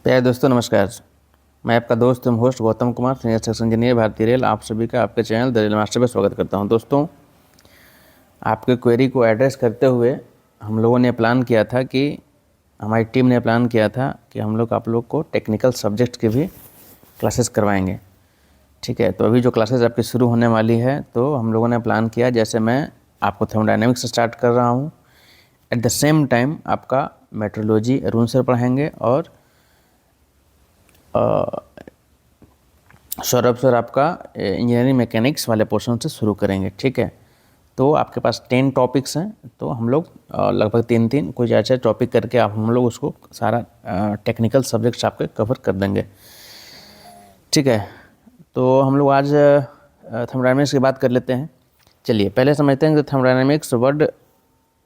प्यारे दोस्तों नमस्कार। मैं आपका दोस्त एवं host Gautam Kumar, senior section engineer, भारतीय रेल, आप सभी का आपके चैनल द रेल मास्टर में स्वागत करता हूं। दोस्तों, आपके क्वेरी को एड्रेस करते हुए हम लोगों ने प्लान किया था कि हमारी टीम ने प्लान किया था कि हम लोग आप लोग को टेक्निकल सब्जेक्ट की भी क्लासेस करवाएंगे। ठीक है, तो अभी जो क्लासेस आपकी शुरू होने वाली है, तो हम लोगों ने प्लान किया, जैसे मैं आपको थर्मोडायनेमिक्स स्टार्ट कर रहा हूँ, एट द सेम टाइम आपका मेट्रोलॉजी अरुण सर पढ़ाएंगे और सौरभ सर आपका इंजीनियरिंग मैकेनिक्स वाले पोर्शन से शुरू करेंगे। ठीक है, तो आपके पास 10 टॉपिक्स हैं, तो हम लोग लगभग 3-3 कुछ ऐसे टॉपिक करके हम लोग उसको सारा टेक्निकल सब्जेक्ट्स आपके कवर कर देंगे। ठीक है, तो हम लोग आज थर्मोडायनेमिक्स की बात कर लेते हैं। चलिए पहले समझते हैं कि थर्मोडायनेमिक्स वर्ड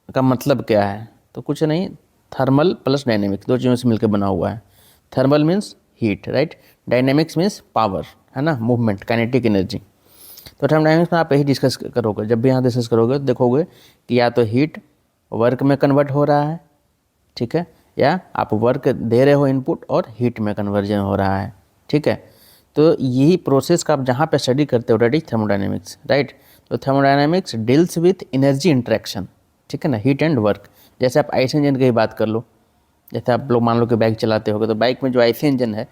का मतलब क्या है। तो कुछ नहीं, थर्मल प्लस डायनेमिक्स दो चीज़ों से मिलकर बना हुआ है। Thermal means heat, right. Dynamics means power, है ना, मूवमेंट, काइनेटिक एनर्जी। तो थर्मोडायनेमिक्स में आप यही डिस्कस करोगे। जब भी यहाँ डिस्कस करोगे तो देखोगे कि या तो हीट वर्क में कन्वर्ट हो रहा है, ठीक है, या आप वर्क दे रहे हो इनपुट और हीट में कन्वर्जन हो रहा है। ठीक है, तो यही प्रोसेस का आप जहाँ पे स्टडी करते हो दैट इज थर्मोडायनेमिक्स, राइट। तो thermodynamics deals with energy interaction, ठीक है ना, हीट एंड वर्क। जैसे आप आईसी इंजन की ही बात कर लो, जैसे आप लोग मान लो कि बाइक चलाते होगे, तो बाइक में जो आईसी इंजन है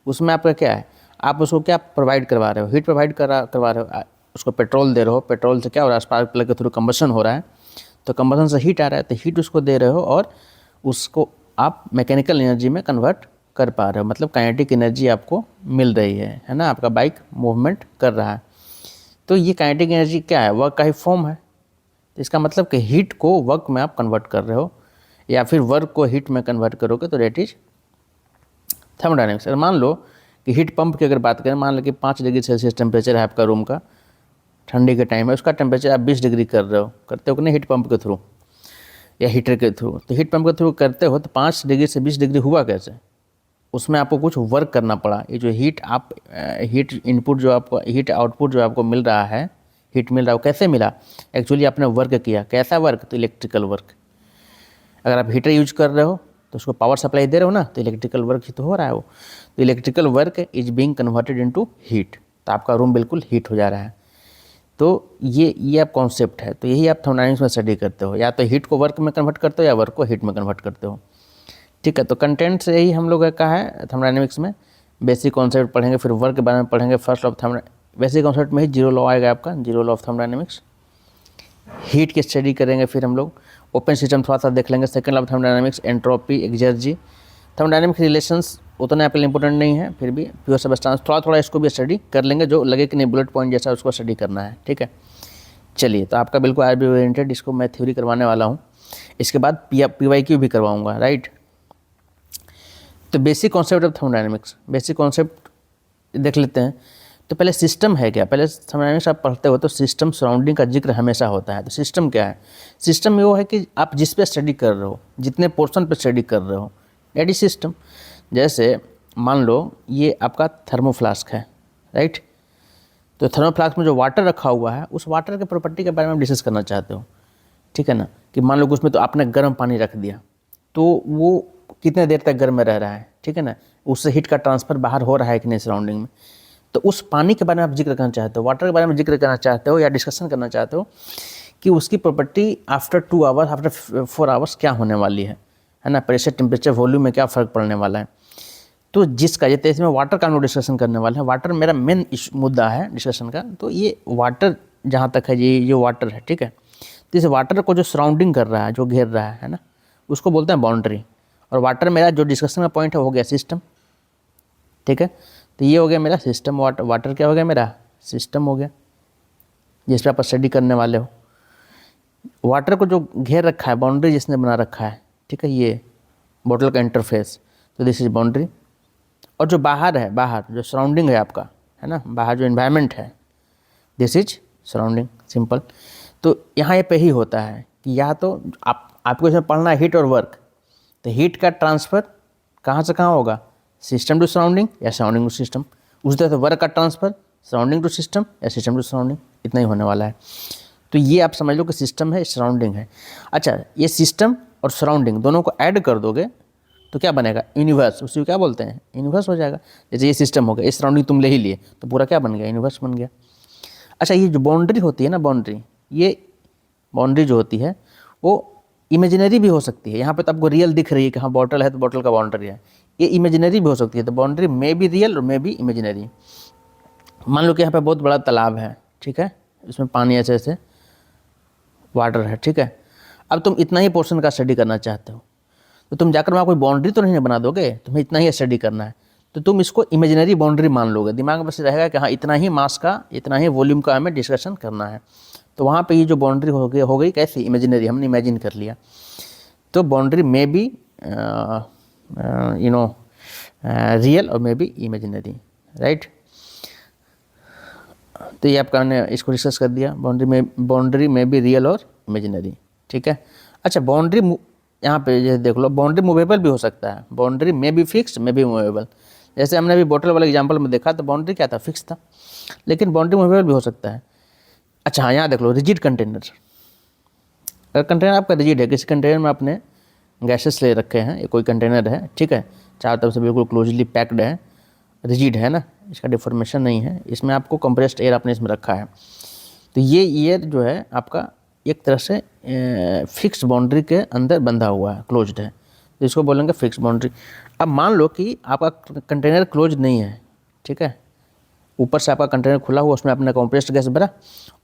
उसमें आपका क्या है, आप उसको क्या प्रोवाइड करवा रहे हो, हीट प्रोवाइड करवा रहे हो, उसको पेट्रोल दे रहे हो, पेट्रोल से क्या हो रहा है, स्पार्क प्लग के थ्रू कंबशन हो रहा है, तो कंबशन से हीट आ रहा है, तो हीट उसको दे रहे हो और उसको आप मैकेनिकल एनर्जी में कन्वर्ट कर पा रहे हो, मतलब काइनेटिक एनर्जी आपको मिल रही है ना, आपका बाइक मूवमेंट कर रहा है। तो ये काइनेटिक एनर्जी क्या है, वर्क का ही फॉर्म है। तो इसका मतलब कि हीट को वर्क में आप कन्वर्ट कर रहे हो या फिर वर्क को हीट में कन्वर्ट करोगे, तो डेट इज थर्मोडायनेमिक्स। मान लो कि हीट पंप की अगर बात करें, मान लो कि 5 डिग्री सेल्सियस टेम्परेचर है आपका रूम का, ठंडी के टाइम है, उसका टेम्परेचर आप 20 डिग्री कर रहे हो, करते हो कि नहीं, हीट पंप के थ्रू या हीटर के थ्रू। तो हीट पंप के थ्रू करते हो तो 5 डिग्री से 20 डिग्री हुआ कैसे, उसमें आपको कुछ वर्क करना पड़ा। ये जो हीट आप हीट इनपुट जो आपको, हीट आउटपुट जो आपको मिल रहा है, हीट मिल रहा है, वो कैसे मिला, एक्चुअली आपने वर्क किया। कैसा वर्क, तो इलेक्ट्रिकल वर्क। अगर आप हीटर यूज कर रहे हो तो उसको पावर सप्लाई दे रहे हो ना, तो इलेक्ट्रिकल वर्क ही तो हो रहा है वो। तो electrical work is being converted into heat, तो आपका रूम बिल्कुल हीट हो जा रहा है। तो ये आप कॉन्सेप्ट है। तो यही आप थर्मोडायनेमिक्स में स्टडी करते हो, या तो हीट को वर्क में कन्वर्ट करते हो या वर्क को हीट में कन्वर्ट करते हो। ठीक है, तो कंटेंट से यही हम लोग का है थर्मोडायनेमिक्स में। बेसिक कॉन्सेप्ट पढ़ेंगे, फिर वर्क के बारे में पढ़ेंगे, first law of thermo, basic concept में ही जीरो लॉ आएगा आपका, zero law of thermodynamics. Heat की स्टडी करेंगे, फिर हम लोग ओपन सिस्टम थोड़ा सा देख लेंगे, second law of thermodynamics, entropy, exergy. Thermodynamics relations उतना आपके लिए इंपॉर्टेंट नहीं है, फिर भी प्योर सबस्टेंस थोड़ा थोड़ा इसको भी स्टडी कर लेंगे, जो लगे कि नहीं बुलेट पॉइंट जैसा उसको स्टडी करना है। ठीक है, चलिए, तो आपका बिल्कुल आरबी ओरिएंटेड, इसको मैं थ्योरी करवाने वाला हूँ, इसके बाद पीवाईक्यू भी करवाऊँगा, राइट। तो basic concept of thermodynamics, basic concept देख लेते हैं। तो पहले सिस्टम है क्या, पहले थर्मोडायनेमिक्स आप पढ़ते हो तो सिस्टम सराउंडिंग का जिक्र हमेशा होता है। तो सिस्टम क्या है, सिस्टम वो है कि आप जिस पे स्टडी कर रहे हो, जितने पोर्शन पे स्टडी कर रहे हो, दैट इज सिस्टम। जैसे मान लो ये आपका थर्मोफ्लास्क है, राइट। तो थर्मोफ्लास्क में जो वाटर रखा हुआ है, उस वाटर के प्रॉपर्टी के बारे में डिस्कस करना चाहते हो, ठीक है ना, कि मान लो कि उसमें तो आपने गर्म पानी रख दिया, तो वो कितने देर तक गर्म में रह रहा है, ठीक है ना, उससे हीट का ट्रांसफर बाहर हो रहा है कि नहीं सराउंडिंग में। तो उस पानी के बारे में आप जिक्र करना चाहते हो, वाटर के बारे में जिक्र करना चाहते हो, या डिस्कशन करना चाहते हो कि उसकी property after 2 hours, after 4 hours क्या होने वाली है ना, प्रेशर, टेम्परेचर, वॉल्यूम में क्या फ़र्क पड़ने वाला है। तो जिसका ये, इसमें वाटर का हम लोग डिस्कशन करने वाले हैं। वाटर मेरा मेन मुद्दा है डिस्कशन का। तो ये वाटर जहाँ तक है, ये वाटर है, ठीक है। तो इस वाटर को जो सराउंडिंग कर रहा है, जो घेर रहा है ना, उसको बोलते हैं बाउंड्री। और वाटर मेरा जो डिस्कशन का पॉइंट है हो गया सिस्टम, ठीक है। तो ये हो गया मेरा सिस्टम, वाटर क्या हो गया, मेरा सिस्टम हो गया, जिस पर आप स्टडी करने वाले हो। वाटर को जो घेर रखा है, बाउंड्री जिसने बना रखा है, ठीक है, ये बॉटल का इंटरफेस, तो दिस इज बाउंड्री। और जो बाहर है, बाहर जो सराउंडिंग है आपका, है ना, बाहर जो इन्वायरमेंट है, दिस इज सराउंडिंग, सिंपल। तो यहाँ ये पे ही होता है कि या तो आपको इसमें पढ़ना है हीट और वर्क, तो हीट का ट्रांसफ़र कहाँ से कहाँ होगा, सिस्टम टू सराउंडिंग या सराउंडिंग टू सिस्टम। उस तरह से वर्क का ट्रांसफ़र सराउंडिंग टू सिस्टम या सिस्टम टू सराउंडिंग, इतना ही होने वाला है। तो ये आप समझ लो कि सिस्टम है, सराउंडिंग है। अच्छा, ये सिस्टम और सराउंडिंग दोनों को ऐड कर दोगे तो क्या बनेगा, यूनिवर्स, उसी को क्या बोलते हैं, यूनिवर्स हो जाएगा। जैसे ये सिस्टम हो गया, इस सराउंडिंग तुम ले ही लिए तो पूरा क्या बन गया, यूनिवर्स बन गया। अच्छा, ये जो बाउंड्री होती है ना, बाउंड्री, ये बाउंड्री जो होती है वो इमेजिनरी भी हो सकती है। यहाँ पे तो आपको रियल दिख रही है कि हाँ बॉटल है तो बॉटल का बाउंड्री है, ये इमेजिनरी भी हो सकती है। तो बाउंड्री मे बी रियल और मे बी इमेजिनरी। मान लो कि यहाँ पे बहुत बड़ा तालाब है, ठीक है, इसमें पानी ऐसे ऐसे वाटर है, ठीक है। अब तुम इतना ही पोर्शन का स्टडी करना चाहते हो तो तुम जाकर वहाँ कोई बाउंड्री तो नहीं बना दोगे, तुम्हें इतना ही स्टडी करना है, तो तुम इसको इमेजिनरी बाउंड्री मान लोगे। दिमाग में बस रहेगा कि हाँ इतना ही मास का, इतना ही वॉल्यूम का हमें डिस्कशन करना है। तो वहाँ पे ये जो बाउंड्री हो गई कैसी, इमेजिनरी, हमने इमेजिन कर लिया। तो बाउंड्री मे बी रियल और मे बी इमेजिनरी, राइट। तो ये आपका हमने इसको डिस्कस कर दिया, बाउंड्री में भी रियल और इमेजिनरी, ठीक है। अच्छा, बाउंड्री यहाँ पे जैसे देख लो, बाउंड्री मूवेबल भी हो सकता है, बाउंड्री में भी फिक्स्ड, में भी मूवेबल। जैसे हमने अभी बोतल वाले एग्जांपल में देखा तो बाउंड्री क्या था, फिक्स था, लेकिन बाउंड्री मूवेबल भी हो सकता है। अच्छा हाँ, यहाँ देख लो, रिजिड कंटेनर। अगर कंटेनर आपका रिजिड है, किसी कंटेनर में आपने गैसेस ले रखे हैं, ये कोई कंटेनर है, ठीक है, चारों तरफ से बिल्कुल क्लोजली पैक्ड है, रिजिड है ना, इसका डिफॉर्मेशन नहीं है, इसमें आपको कंप्रेस्ड एयर आपने इसमें रखा है। तो ये एयर जो है आपका एक तरह से फिक्स बाउंड्री के अंदर बंधा हुआ है, क्लोज्ड है, तो इसको बोलेंगे फिक्स बाउंड्री। अब मान लो कि आपका कंटेनर क्लोज नहीं है, ठीक है, ऊपर से आपका कंटेनर खुला हुआ, उसमें आपने कंप्रेस्ड गैस भरा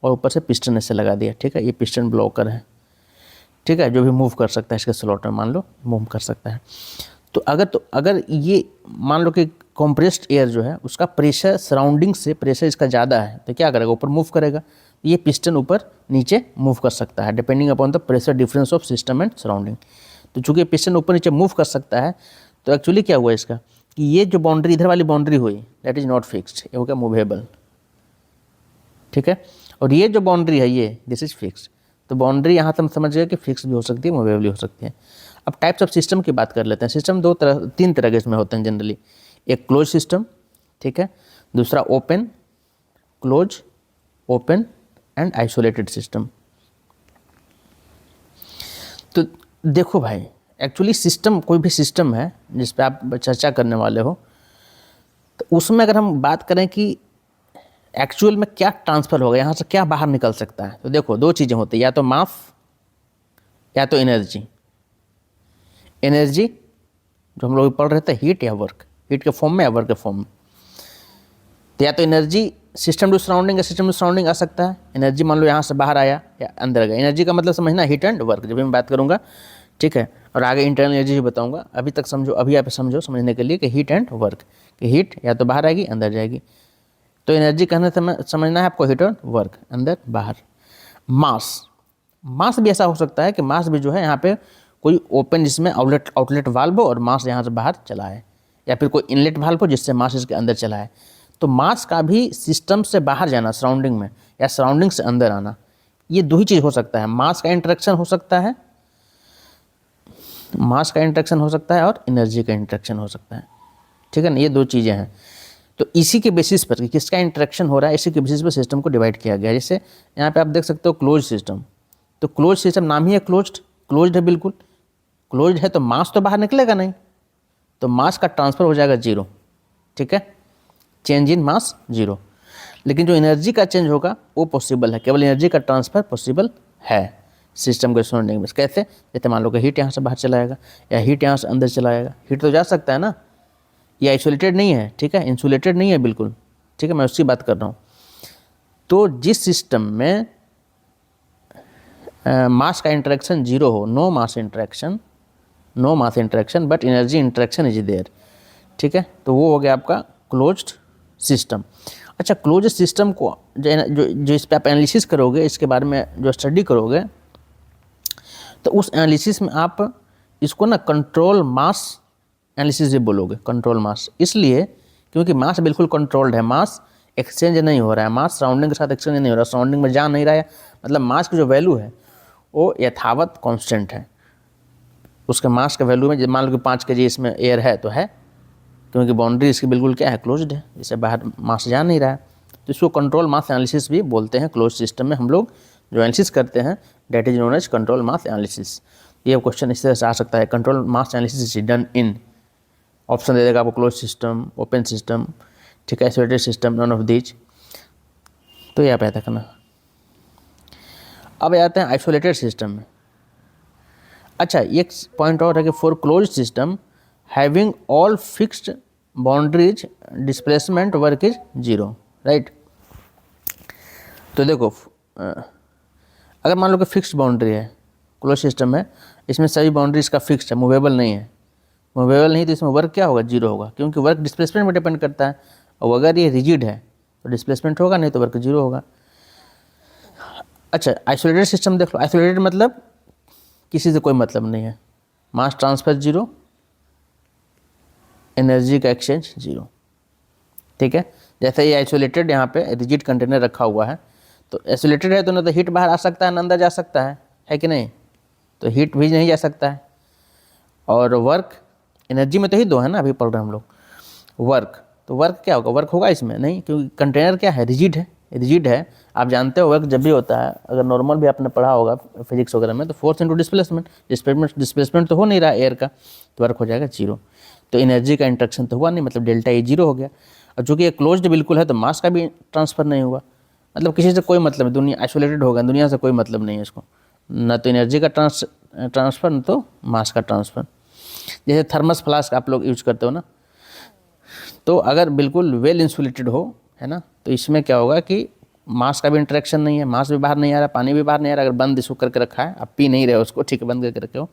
और ऊपर से पिस्टन ऐसे लगा दिया, ठीक है, ये पिस्टन ब्लॉकर है, ठीक है, जो भी मूव कर सकता है इसके स्लॉट में, मान लो मूव कर सकता है। तो अगर ये मान लो कि कंप्रेस्ड एयर जो है उसका प्रेशर सराउंडिंग से प्रेशर इसका ज़्यादा है, तो क्या करेगा, ऊपर मूव करेगा। ये पिस्टन ऊपर नीचे मूव कर सकता है depending upon the pressure difference of system and surrounding. तो चूंकि पिस्टन ऊपर नीचे मूव कर सकता है, तो एक्चुअली क्या हुआ इसका कि ये जो बाउंड्री इधर वाली बाउंड्री हुई दैट इज़ नॉट फिक्स्ड, ये हो गया मूवेबल, ठीक है। और ये जो बाउंड्री है ये दिस इज फिक्स्ड। तो बाउंड्री यहाँ तक समझ गए कि फिक्स भी हो सकती है, मूवेबल भी हो सकती है। अब टाइप्स ऑफ सिस्टम की बात कर लेते हैं। सिस्टम तीन तरह के इसमें होते हैं जनरली। एक क्लोज सिस्टम, ठीक है, दूसरा open, close, open and isolated system. तो देखो भाई, एक्चुअली सिस्टम, कोई भी सिस्टम है जिस पे आप चर्चा करने वाले हो, तो उसमें अगर हम बात करें कि एक्चुअल में क्या ट्रांसफ़र होगा, यहाँ से क्या बाहर निकल सकता है, तो देखो दो चीज़ें होती हैं, या तो मास या तो एनर्जी। एनर्जी जो हम लोग पढ़ रहे थे, हीट या वर्क, हीट के फॉर्म में या वर्क के फॉर्म में। तो या तो एनर्जी सिस्टम टू सराउंडिंग या सिस्टम टू सराउंडिंग आ सकता है। एनर्जी मान लो यहाँ से बाहर आया या अंदर गया। एनर्जी का मतलब समझना हीट एंड वर्क, जब भी मैं बात करूँगा, ठीक है, और आगे इंटरनल एनर्जी भी बताऊँगा। अभी तक समझो, अभी आप समझो समझने के लिए कि हीट एंड वर्क, कि हीट या तो बाहर आएगी अंदर जाएगी। तो एनर्जी कहने समझना है आपको हीट और वर्क, अंदर बाहर। मास भी ऐसा हो सकता है कि मास भी जो है यहाँ पे कोई ओपन जिसमें आउटलेट वाल्व हो और मास यहाँ से बाहर चला है, या फिर कोई इनलेट वाल्व हो जिससे मास इसके अंदर चला है। तो मास का भी सिस्टम से बाहर जाना सराउंडिंग में, या सराउंडिंग से अंदर आना, ये दो ही चीज़ हो सकता है। मास का इंटरेक्शन हो सकता है, मास का इंटरेक्शन हो सकता है और एनर्जी का इंटरेक्शन हो सकता है, ठीक है ना, ये दो चीज़ें हैं। तो इसी के बेसिस पर कि किसका इंटरेक्शन हो रहा है, इसी के बेसिस पर सिस्टम को डिवाइड किया गया है। जैसे यहाँ पे आप देख सकते हो क्लोज सिस्टम, तो क्लोज सिस्टम नाम ही है क्लोज्ड है, बिल्कुल क्लोज्ड है, तो मास तो बाहर निकलेगा नहीं, तो मास का ट्रांसफ़र हो जाएगा जीरो, ठीक है, चेंज इन मास जीरो। लेकिन जो एनर्जी का चेंज होगा वो पॉसिबल है, केवल एनर्जी का ट्रांसफ़र पॉसिबल है सिस्टम के सराउंडिंग में। कैसे, जैसे मान लो कि हीट यहाँ से बाहर चला जाएगा या हीट यहाँ से अंदर चला जाएगा। हीट तो जा सकता है ना, ये आइसोलेटेड नहीं है, ठीक है, इंसुलेटेड नहीं है बिल्कुल, ठीक है, मैं उसकी बात कर रहा हूँ। तो जिस सिस्टम में मास का इंटरेक्शन जीरो हो, no mass interaction but energy interaction is there, ठीक है, तो वो हो गया आपका क्लोज्ड सिस्टम। अच्छा, क्लोज सिस्टम को जो इस पर आप एनालिसिस करोगे, इसके बारे में जो स्टडी करोगे, तो उस एनालिसिस में आप इसको ना कंट्रोल मास एनालिसिस भी बोलोगे। कंट्रोल मास इसलिए क्योंकि मास बिल्कुल कंट्रोल्ड है, मास एक्सचेंज नहीं हो रहा है, मास सराउंडिंग के साथ एक्सचेंज नहीं हो रहा है, सराउंडिंग में जा नहीं रहा है, मतलब मास की जो वैल्यू है वो यथावत कांस्टेंट है। उसके मास के वैल्यू में मान लो कि 5 kg इसमें एयर है तो है, क्योंकि बाउंड्री इसकी बिल्कुल क्या है, क्लोज्ड है, इससे बाहर मास जा नहीं रहा है। तो इसको कंट्रोल मास एनालिसिस भी बोलते हैं। क्लोज सिस्टम में हम लोग जो एनालिसिस करते हैं that is known as control mass analysis. ये क्वेश्चन इस तरह से आ सकता है, control mass analysis is done in, option दे देगा आपको क्लोज सिस्टम, ओपन सिस्टम, ठीक है, isolated system, none of these. तो ये आप याद रखना। अब आते हैं आइसोलेटेड सिस्टम में। अच्छा, एक पॉइंट और है कि for close system having all fixed boundaries displacement work is zero, right. तो देखो अगर मान लो कि फिक्स्ड बाउंड्री है, क्लोज सिस्टम है, इसमें सभी बाउंड्री इसका फिक्स्ड है, मूवेबल नहीं है, मूवेबल नहीं तो इसमें वर्क क्या होगा, जीरो होगा, क्योंकि वर्क डिस्प्लेसमेंट में डिपेंड करता है। और अगर ये रिजिड है तो डिस्प्लेसमेंट होगा, नहीं तो वर्क जीरो होगा। अच्छा, आइसोलेटेड सिस्टम देख लो। आइसोलेटेड मतलब किसी से कोई मतलब नहीं है, मास ट्रांसफर जीरो, एनर्जी का एक्सचेंज जीरो, ठीक है। जैसे ये आइसोलेटेड, यहाँ पे रिजिड कंटेनर रखा हुआ है, तो आइसोलेटेड है तो ना तो हीट बाहर आ सकता है ना अंदर जा सकता है कि नहीं, तो हीट भी नहीं जा सकता है। और वर्क, एनर्जी में तो ही दो है ना, अभी पढ़ रहे हैं हम लोग। वर्क, तो वर्क क्या होगा, वर्क होगा इसमें नहीं, क्योंकि कंटेनर क्या है, रिजिड है, रिजिड है। आप जानते हो वर्क जब भी होता है, अगर नॉर्मल भी आपने पढ़ा होगा फिजिक्स वगैरह में, तो फोर्स इंटू डिस्प्लेसमेंट, डिस्प्लेसमेंट तो हो नहीं रहा एयर का, तो वर्क हो जाएगा जीरो। तो एनर्जी का इंट्रैक्शन तो हुआ नहीं, मतलब डेल्टा ई जीरो हो गया। और चूँकि ये क्लोज्ड बिल्कुल है तो मास का भी ट्रांसफर नहीं हुआ, मतलब किसी से कोई मतलब नहीं, दुनिया आइसोलेटेड होगा, दुनिया से कोई मतलब नहीं है इसको, ना तो एनर्जी का ट्रांसफर न तो मास का ट्रांसफर। जैसे थर्मस फ्लास्क आप लोग यूज करते हो ना, तो अगर बिल्कुल वेल इंसुलेटेड हो, है ना, तो इसमें क्या होगा कि मास का भी इंटरेक्शन नहीं है, मास भी बाहर नहीं आ रहा, पानी भी बाहर नहीं आ रहा, अगर बंद इसको करके रखा है, आप पी नहीं रहे हो उसको, ठीक है, बंद करके रखे हो।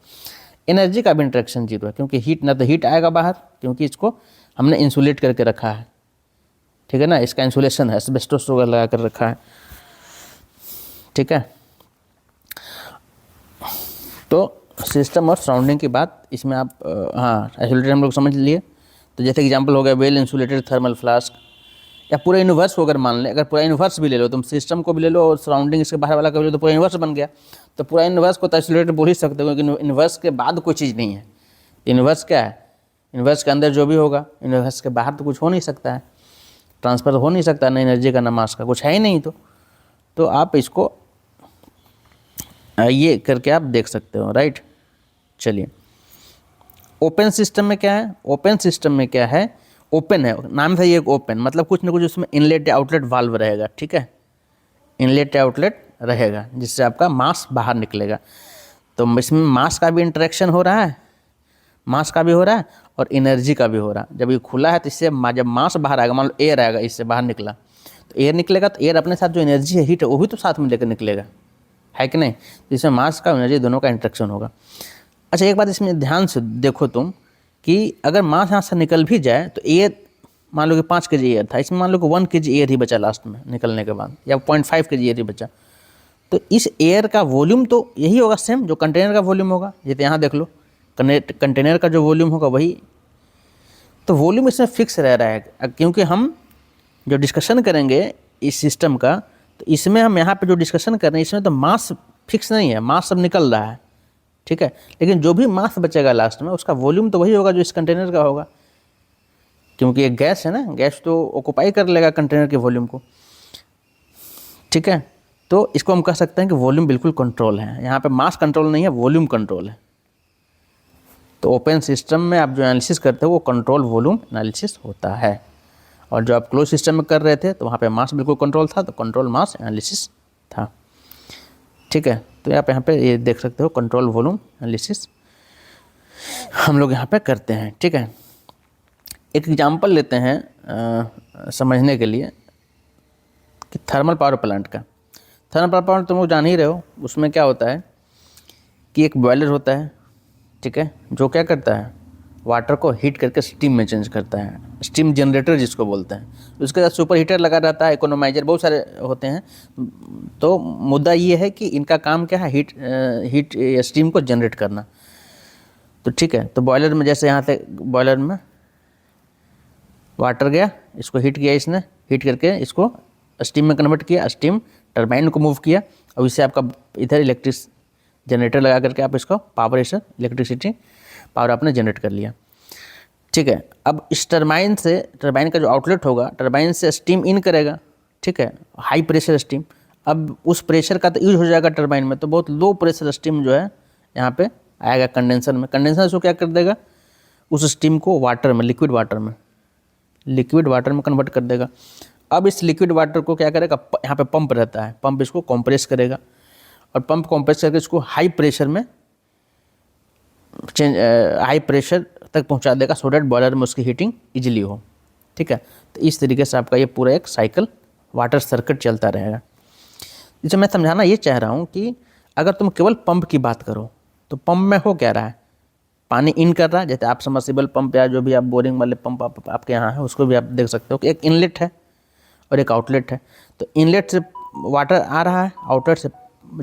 एनर्जी का भी इंटरेक्शन जीरो है, क्योंकि हीट ना तो हीट आएगा बाहर, क्योंकि इसको हमने इंसुलेट करके रखा है, ठीक है ना, इसका इंसुलेशन है, एस्बेस्टोस वगैरह लगा कर रखा है, ठीक है। तो सिस्टम और सराउंडिंग की बात इसमें आप हाँ, आइसोलेटेड हम लोग समझ लिए। तो जैसे एग्जांपल हो गया वेल इंसुलेटेड थर्मल फ्लास्क, या पूरा यूनिवर्स को अगर मान लें, अगर पूरा यूनिवर्स भी ले लो, तुम सिस्टम को भी ले लो और सराउंडिंग इसके बाहर वाला को भी ले लो, तो पूरा यूनिवर्स बन गया। तो पूरा यूनिवर्स को तो आइसोलेटेड बोल ही सकते हो, क्योंकि यूनिवर्स के बाद कोई चीज़ नहीं है। यूनिवर्स क्या है, यूनिवर्स के अंदर जो भी होगा, यूनिवर्स के बाहर तो कुछ हो नहीं सकता है, ट्रांसफर हो नहीं सकता, ना एनर्जी का ना मास का, कुछ है ही नहीं। तो आप इसको ये करके आप देख सकते हो, राइट। चलिए, ओपन सिस्टम में क्या है, ओपन सिस्टम में क्या है, ओपन है, नाम था ये ओपन, मतलब कुछ ना कुछ उसमें इनलेट या आउटलेट वाल्व रहेगा, ठीक है, इनलेट या आउटलेट रहेगा, जिससे आपका मास बाहर निकलेगा। तो इसमें मास का भी इंटरेक्शन हो रहा है, मास का भी हो रहा है और एनर्जी का भी हो रहा है। जब ये खुला है तो इससे जब मास बाहर आएगा, मान लो एयर आएगा, इससे बाहर निकला, तो एयर निकलेगा, तो एयर अपने साथ जो एनर्जी है, हीट है, वो भी तो साथ में लेकर निकलेगा, है कि नहीं। तो इसमें मास का एनर्जी दोनों का इंटरेक्शन होगा। अच्छा, एक बात इसमें ध्यान से देखो तुम, कि अगर मास यहाँ से निकल भी जाए तो एयर, मान लो कि 5 kg एयर था, इसमें मान लो कि 1 kg एयर ही बचा लास्ट में निकलने के बाद, या 0.5 kg एयर ही बचा, तो इस एयर का वॉल्यूम तो यही होगा सेम जो कंटेनर का वॉल्यूम होगा। जैसे यहाँ देख लो, कंटेनर का जो वॉल्यूम होगा वही, तो वॉल्यूम इसमें फिक्स रह रहा है। क्योंकि हम जो डिस्कशन करेंगे इस सिस्टम का, तो इसमें हम यहाँ पे जो डिस्कशन कर रहे हैं, इसमें तो मास फिक्स नहीं है, मास सब निकल रहा है, ठीक है, लेकिन जो भी मास बचेगा लास्ट में, उसका वॉल्यूम तो वही होगा जो इस कंटेनर का होगा, क्योंकि एक गैस है ना, गैस तो ऑक्यूपाई कर लेगा कंटेनर के वॉल्यूम को, ठीक है। तो इसको हम कह सकते हैं कि वॉल्यूम बिल्कुल कंट्रोल है, यहाँ पे मास कंट्रोल नहीं है, वॉल्यूम कंट्रोल है। तो ओपन सिस्टम में आप जो एनालिसिस करते हो वो कंट्रोल वॉल्यूम एनालिसिस होता है, और जो आप क्लोज सिस्टम में कर रहे थे तो वहाँ पे मास बिल्कुल कंट्रोल था, तो कंट्रोल मास एनालिसिस था, ठीक है। तो आप यहाँ पे ये देख सकते हो कंट्रोल वॉल्यूम एनालिसिस हम लोग यहाँ पे करते हैं, ठीक है। एक एग्जांपल लेते हैं समझने के लिए कि थर्मल पावर प्लांट का। थर्मल पावर प्लांट तुम लोग जान ही रहे हो, उसमें क्या होता है कि एक बॉयलर होता है, ठीक है, जो क्या करता है, वाटर को हीट करके स्टीम में चेंज करता है, स्टीम जनरेटर जिसको बोलते हैं। उसके साथ सुपर हीटर लगा रहता है, इकोनोमाइजर, बहुत सारे होते हैं। तो मुद्दा ये है कि इनका काम क्या है, हीट या स्टीम को जनरेट करना। तो ठीक है, तो बॉयलर में जैसे यहाँ से बॉयलर में वाटर गया, इसको हीट किया, इसने हीट करके इसको स्टीम में कन्वर्ट किया, स्टीम टरबाइन को मूव किया, और इससे आपका इधर इलेक्ट्रिक जनरेटर लगा करके आप इसको पावर, इस इलेक्ट्रिसिटी पावर आपने जनरेट कर लिया, ठीक है। अब इस टरबाइन से, टरबाइन का जो आउटलेट होगा, टरबाइन से स्टीम इन करेगा, ठीक है, हाई प्रेशर स्टीम। अब उस प्रेशर का तो यूज हो जाएगा टरबाइन में, तो बहुत लो प्रेशर स्टीम जो है यहाँ पे आएगा कंडेंसर में, कंडेंसर उसको क्या कर देगा, उस स्टीम को वाटर में, लिक्विड वाटर में कन्वर्ट कर देगा। अब इस लिक्विड वाटर को क्या करेगा, यहाँ पे पंप रहता है, पंप इसको कंप्रेस करेगा और पंप कंप्रेस करके इसको हाई प्रेशर में हाई प्रेशर तक पहुँचा देगा, सो डैट बॉयलर में उसकी हीटिंग इजीली हो। ठीक है, तो इस तरीके से आपका ये पूरा एक साइकिल वाटर सर्किट चलता रहेगा। इसे मैं समझाना ये चाह रहा हूँ कि अगर तुम केवल पंप की बात करो तो पंप में हो क्या रहा है, पानी इन कर रहा है, जैसे आप सबमर्सिबल पंप या जो भी आप बोरिंग वाले पंप आपके यहाँ है उसको भी आप देख सकते हो कि एक इनलेट है और एक आउटलेट है। तो इनलेट से वाटर आ रहा है, आउटलेट से,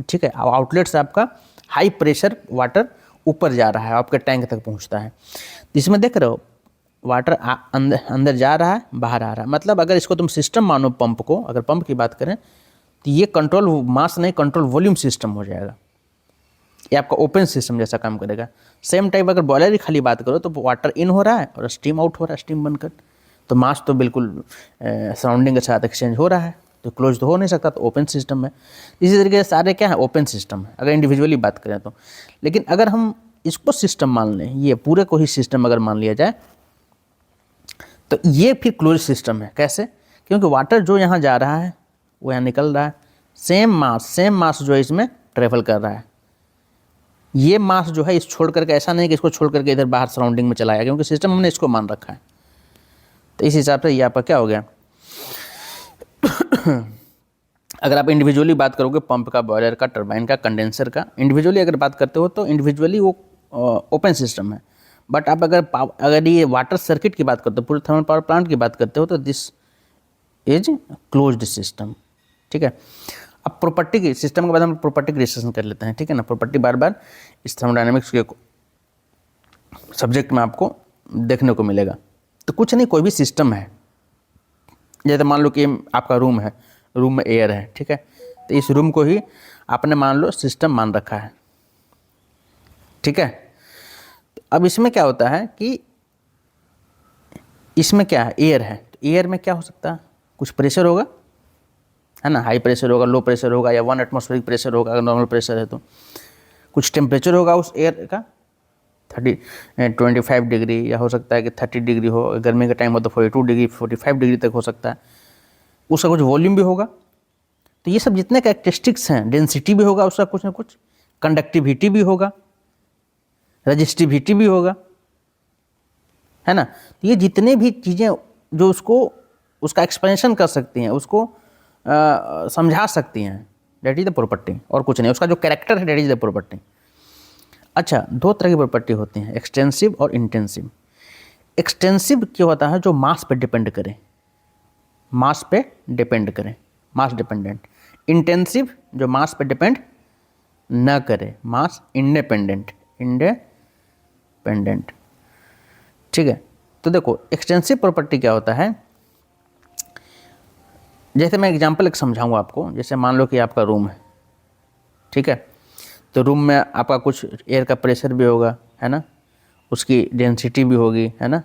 ठीक है, आउटलेट से आपका हाई प्रेशर वाटर ऊपर जा रहा है, आपके टैंक तक पहुँचता है। इसमें देख रहे हो वाटर अंदर जा रहा है, बाहर आ रहा है। मतलब अगर इसको तुम सिस्टम मानो पंप को, अगर पंप की बात करें तो ये कंट्रोल मास नहीं, कंट्रोल वॉल्यूम सिस्टम हो जाएगा। ये आपका ओपन सिस्टम जैसा काम करेगा। सेम टाइप अगर बॉयलर की खाली बात करो तो वाटर इन हो रहा है और स्टीम आउट हो रहा है, स्टीम बनकर, तो मास तो बिल्कुल सराउंडिंग के साथ एक्सचेंज हो रहा है, तो क्लोज तो हो नहीं सकता, तो ओपन सिस्टम है। इसी तरीके से सारे क्या है, ओपन सिस्टम है अगर इंडिविजुअली बात करें तो। लेकिन अगर हम इसको सिस्टम मान लें, ये पूरे को ही सिस्टम अगर मान लिया जाए तो ये फिर क्लोज सिस्टम है। कैसे? क्योंकि वाटर जो यहाँ जा रहा है वो यहाँ निकल रहा है, सेम मास जो है इसमें ट्रेवल कर रहा है। ये मास जो है इस छोड़ करके, ऐसा नहीं कि इसको छोड़ करके इधर बाहर सराउंडिंग में चलाया, क्योंकि सिस्टम हमने इसको मान रखा है। तो इस हिसाब से ये आपका क्या हो गया अगर आप इंडिविजुअली बात करोगे पंप का, बॉयलर का, टरबाइन का, कंडेंसर का, इंडिविजुअली अगर बात करते हो तो इंडिविजुअली वो ओपन सिस्टम है। बट आप अगर ये वाटर सर्किट की बात करते हो, पूरे थर्मल पावर प्लांट की बात करते हो, तो दिस इज क्लोज्ड सिस्टम। ठीक है, अब प्रॉपर्टी की सिस्टम के बाद हम प्रॉपर्टी की डिस्कशन कर लेते हैं। ठीक है ना, प्रॉपर्टी बार बार इस थर्मोडायनेमिक्स के सब्जेक्ट में आपको देखने को मिलेगा। तो कुछ नहीं, कोई भी सिस्टम है, जैसे मान लो कि आपका रूम है, रूम में एयर है, ठीक है, तो इस रूम को ही आपने मान लो सिस्टम मान रखा है। ठीक है, तो अब इसमें क्या होता है कि इसमें क्या है, एयर है, तो एयर में क्या हो सकता है, कुछ प्रेशर होगा, है ना, हाई प्रेशर होगा, लो प्रेशर होगा, या 1 एटमॉस्फेरिक प्रेशर होगा अगर नॉर्मल प्रेशर है तो। कुछ टेम्परेचर होगा उस एयर का 25 डिग्री, या हो सकता है कि 30 डिग्री हो, गर्मी का टाइम हो तो 42 डिग्री 45 डिग्री तक हो सकता है। उसका कुछ वॉल्यूम भी होगा। तो ये सब जितने कैरेक्टरिस्टिक्स हैं, डेंसिटी भी होगा उसका कुछ ना कुछ, कंडक्टिविटी भी होगा, रजिस्टिविटी भी होगा, है ना। तो ये जितने भी चीज़ें जो उसका एक्सप्लेनेशन कर सकती हैं, उसको समझा सकती हैं, डेट इज द प्रॉपर्टी, और कुछ नहीं। उसका जो कैरेक्टर है, डेट इज द प्रॉपर्टी। अच्छा, दो तरह की प्रॉपर्टी होती हैं, एक्सटेंसिव और इंटेंसिव। एक्सटेंसिव क्या होता है, जो मास पे डिपेंड करे, मास डिपेंडेंट। इंटेंसिव जो मास पे डिपेंड न करे, मास इंडिपेंडेंट। ठीक है, तो देखो एक्सटेंसिव प्रॉपर्टी क्या होता है, जैसे मैं एग्जांपल एक समझाऊंगा आपको। जैसे मान लो कि आपका रूम है, ठीक है, तो रूम में आपका कुछ एयर का प्रेशर भी होगा, है ना, उसकी डेंसिटी भी होगी, है ना,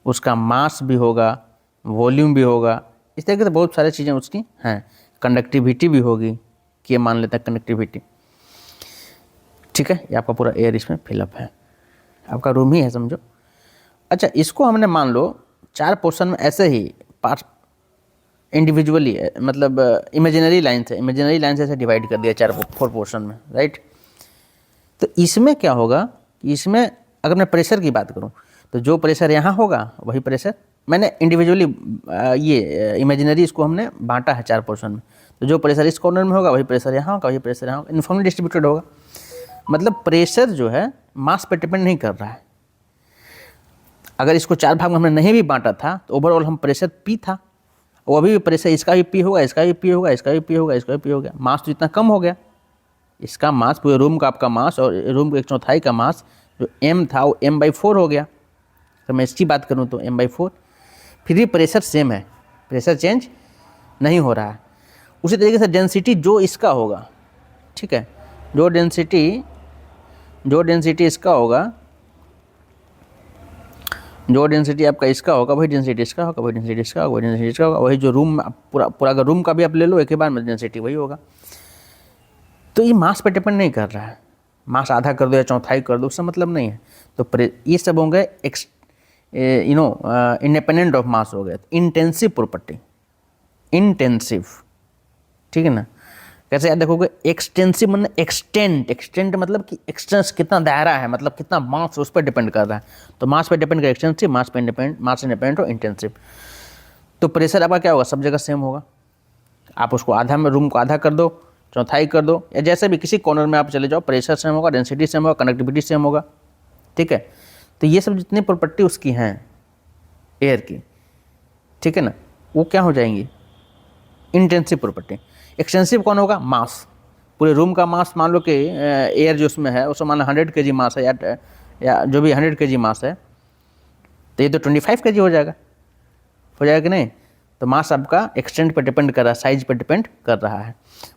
उसका मास भी होगा, वॉल्यूम भी होगा, इस तरीके से बहुत सारी चीज़ें उसकी हैं। कंडक्टिविटी भी होगी, कि ये मान लेते हैं कंडक्टिविटी। ठीक है, ये आपका पूरा एयर इसमें फिलअप है, आपका रूम ही है समझो। अच्छा, इसको हमने मान लो 4 पोर्शन में ऐसे ही पार्ट इंडिविजुअली, मतलब इमेजिनरी लाइन से ऐसे डिवाइड कर दिया 4 पोर्शन में, राइट। तो इसमें क्या होगा कि इसमें अगर मैं प्रेशर की बात करूं तो जो प्रेशर यहाँ होगा वही प्रेशर, मैंने इंडिविजुअली ये इमेजिनरी इसको हमने बांटा है 4 पोर्शन में। तो जो प्रेशर इस कॉर्नर में होगा वही प्रेशर यहाँ होगा, वही प्रेशर यहाँ होगा, यूनिफॉर्मली डिस्ट्रीब्यूटेड होगा। मतलब प्रेशर जो है मास पे डिपेंड नहीं कर रहा है। अगर इसको 4 भाग में हमने नहीं भी बांटा था तो ओवरऑल हम प्रेशर P था, वो अभी भी प्रेशर इसका भी P होगा, इसका भी P होगा, इसका भी P होगा, इसका भी P हो गया। मास तो इतना कम हो गया, इसका मास, पूरे रूम का आपका मास और रूम के 1/4 का मास जो m था वो m/4 हो गया। तो मैं इसकी बात करूँ तो m/4। फिर भी प्रेशर सेम है, प्रेशर चेंज नहीं हो रहा है। उसी तरीके से डेंसिटी जो इसका होगा, ठीक है, जो डेंसिटी इसका होगा, जो डेंसिटी आपका इसका होगा वही डेंसिटी इसका होगा, वही डेंसिटी इसका होगा, वही डेंसिटी इसका होगा, वही जो रूम पूरा अगर रूम का भी आप ले लो एक ही बार में डेंसिटी वही होगा। तो ये मास पे डिपेंड नहीं कर रहा है, मास आधा कर दो या चौथाई कर दो, उससे मतलब नहीं है। तो ये सब होंगे इंडिपेंडेंट ऑफ मास हो गए। इंटेंसिव प्रॉपर्टी, इंटेंसिव, ठीक है ना। कैसे याद देखोगे, एक्सटेंसिव मतलब एक्सटेंट मतलब कि एक्सटेंस कितना दायरा है, मतलब कितना मास उस पर डिपेंड कर रहा है। तो मास पे डिपेंड कर एक्सटेंसिव, मास इंडिपेंडेंट और इंटेंसिव। तो प्रेशर आपका क्या होगा, सब जगह सेम होगा। आप उसको आधा में, रूम को आधा कर दो, चौथाई कर दो, या जैसे भी किसी कॉर्नर में आप चले जाओ, प्रेशर सेम होगा, डेंसिटी सेम होगा, कनेक्टिविटी सेम होगा, ठीक है। तो ये सब जितनी प्रॉपर्टी उसकी हैं एयर की, ठीक है ना, वो क्या हो जाएंगी, इंटेंसिव प्रॉपर्टी। एक्सटेंसिव कौन होगा, मास, पूरे रूम का मास मान लो कि एयर जो उसमें है उसमें मान लो 100 kg मास है, या जो भी 100 kg मास है, तो ये तो 25 kg हो जाएगा कि नहीं। तो मास आपका एक्सटेंट पर डिपेंड कर रहा है, साइज पर डिपेंड कर रहा है।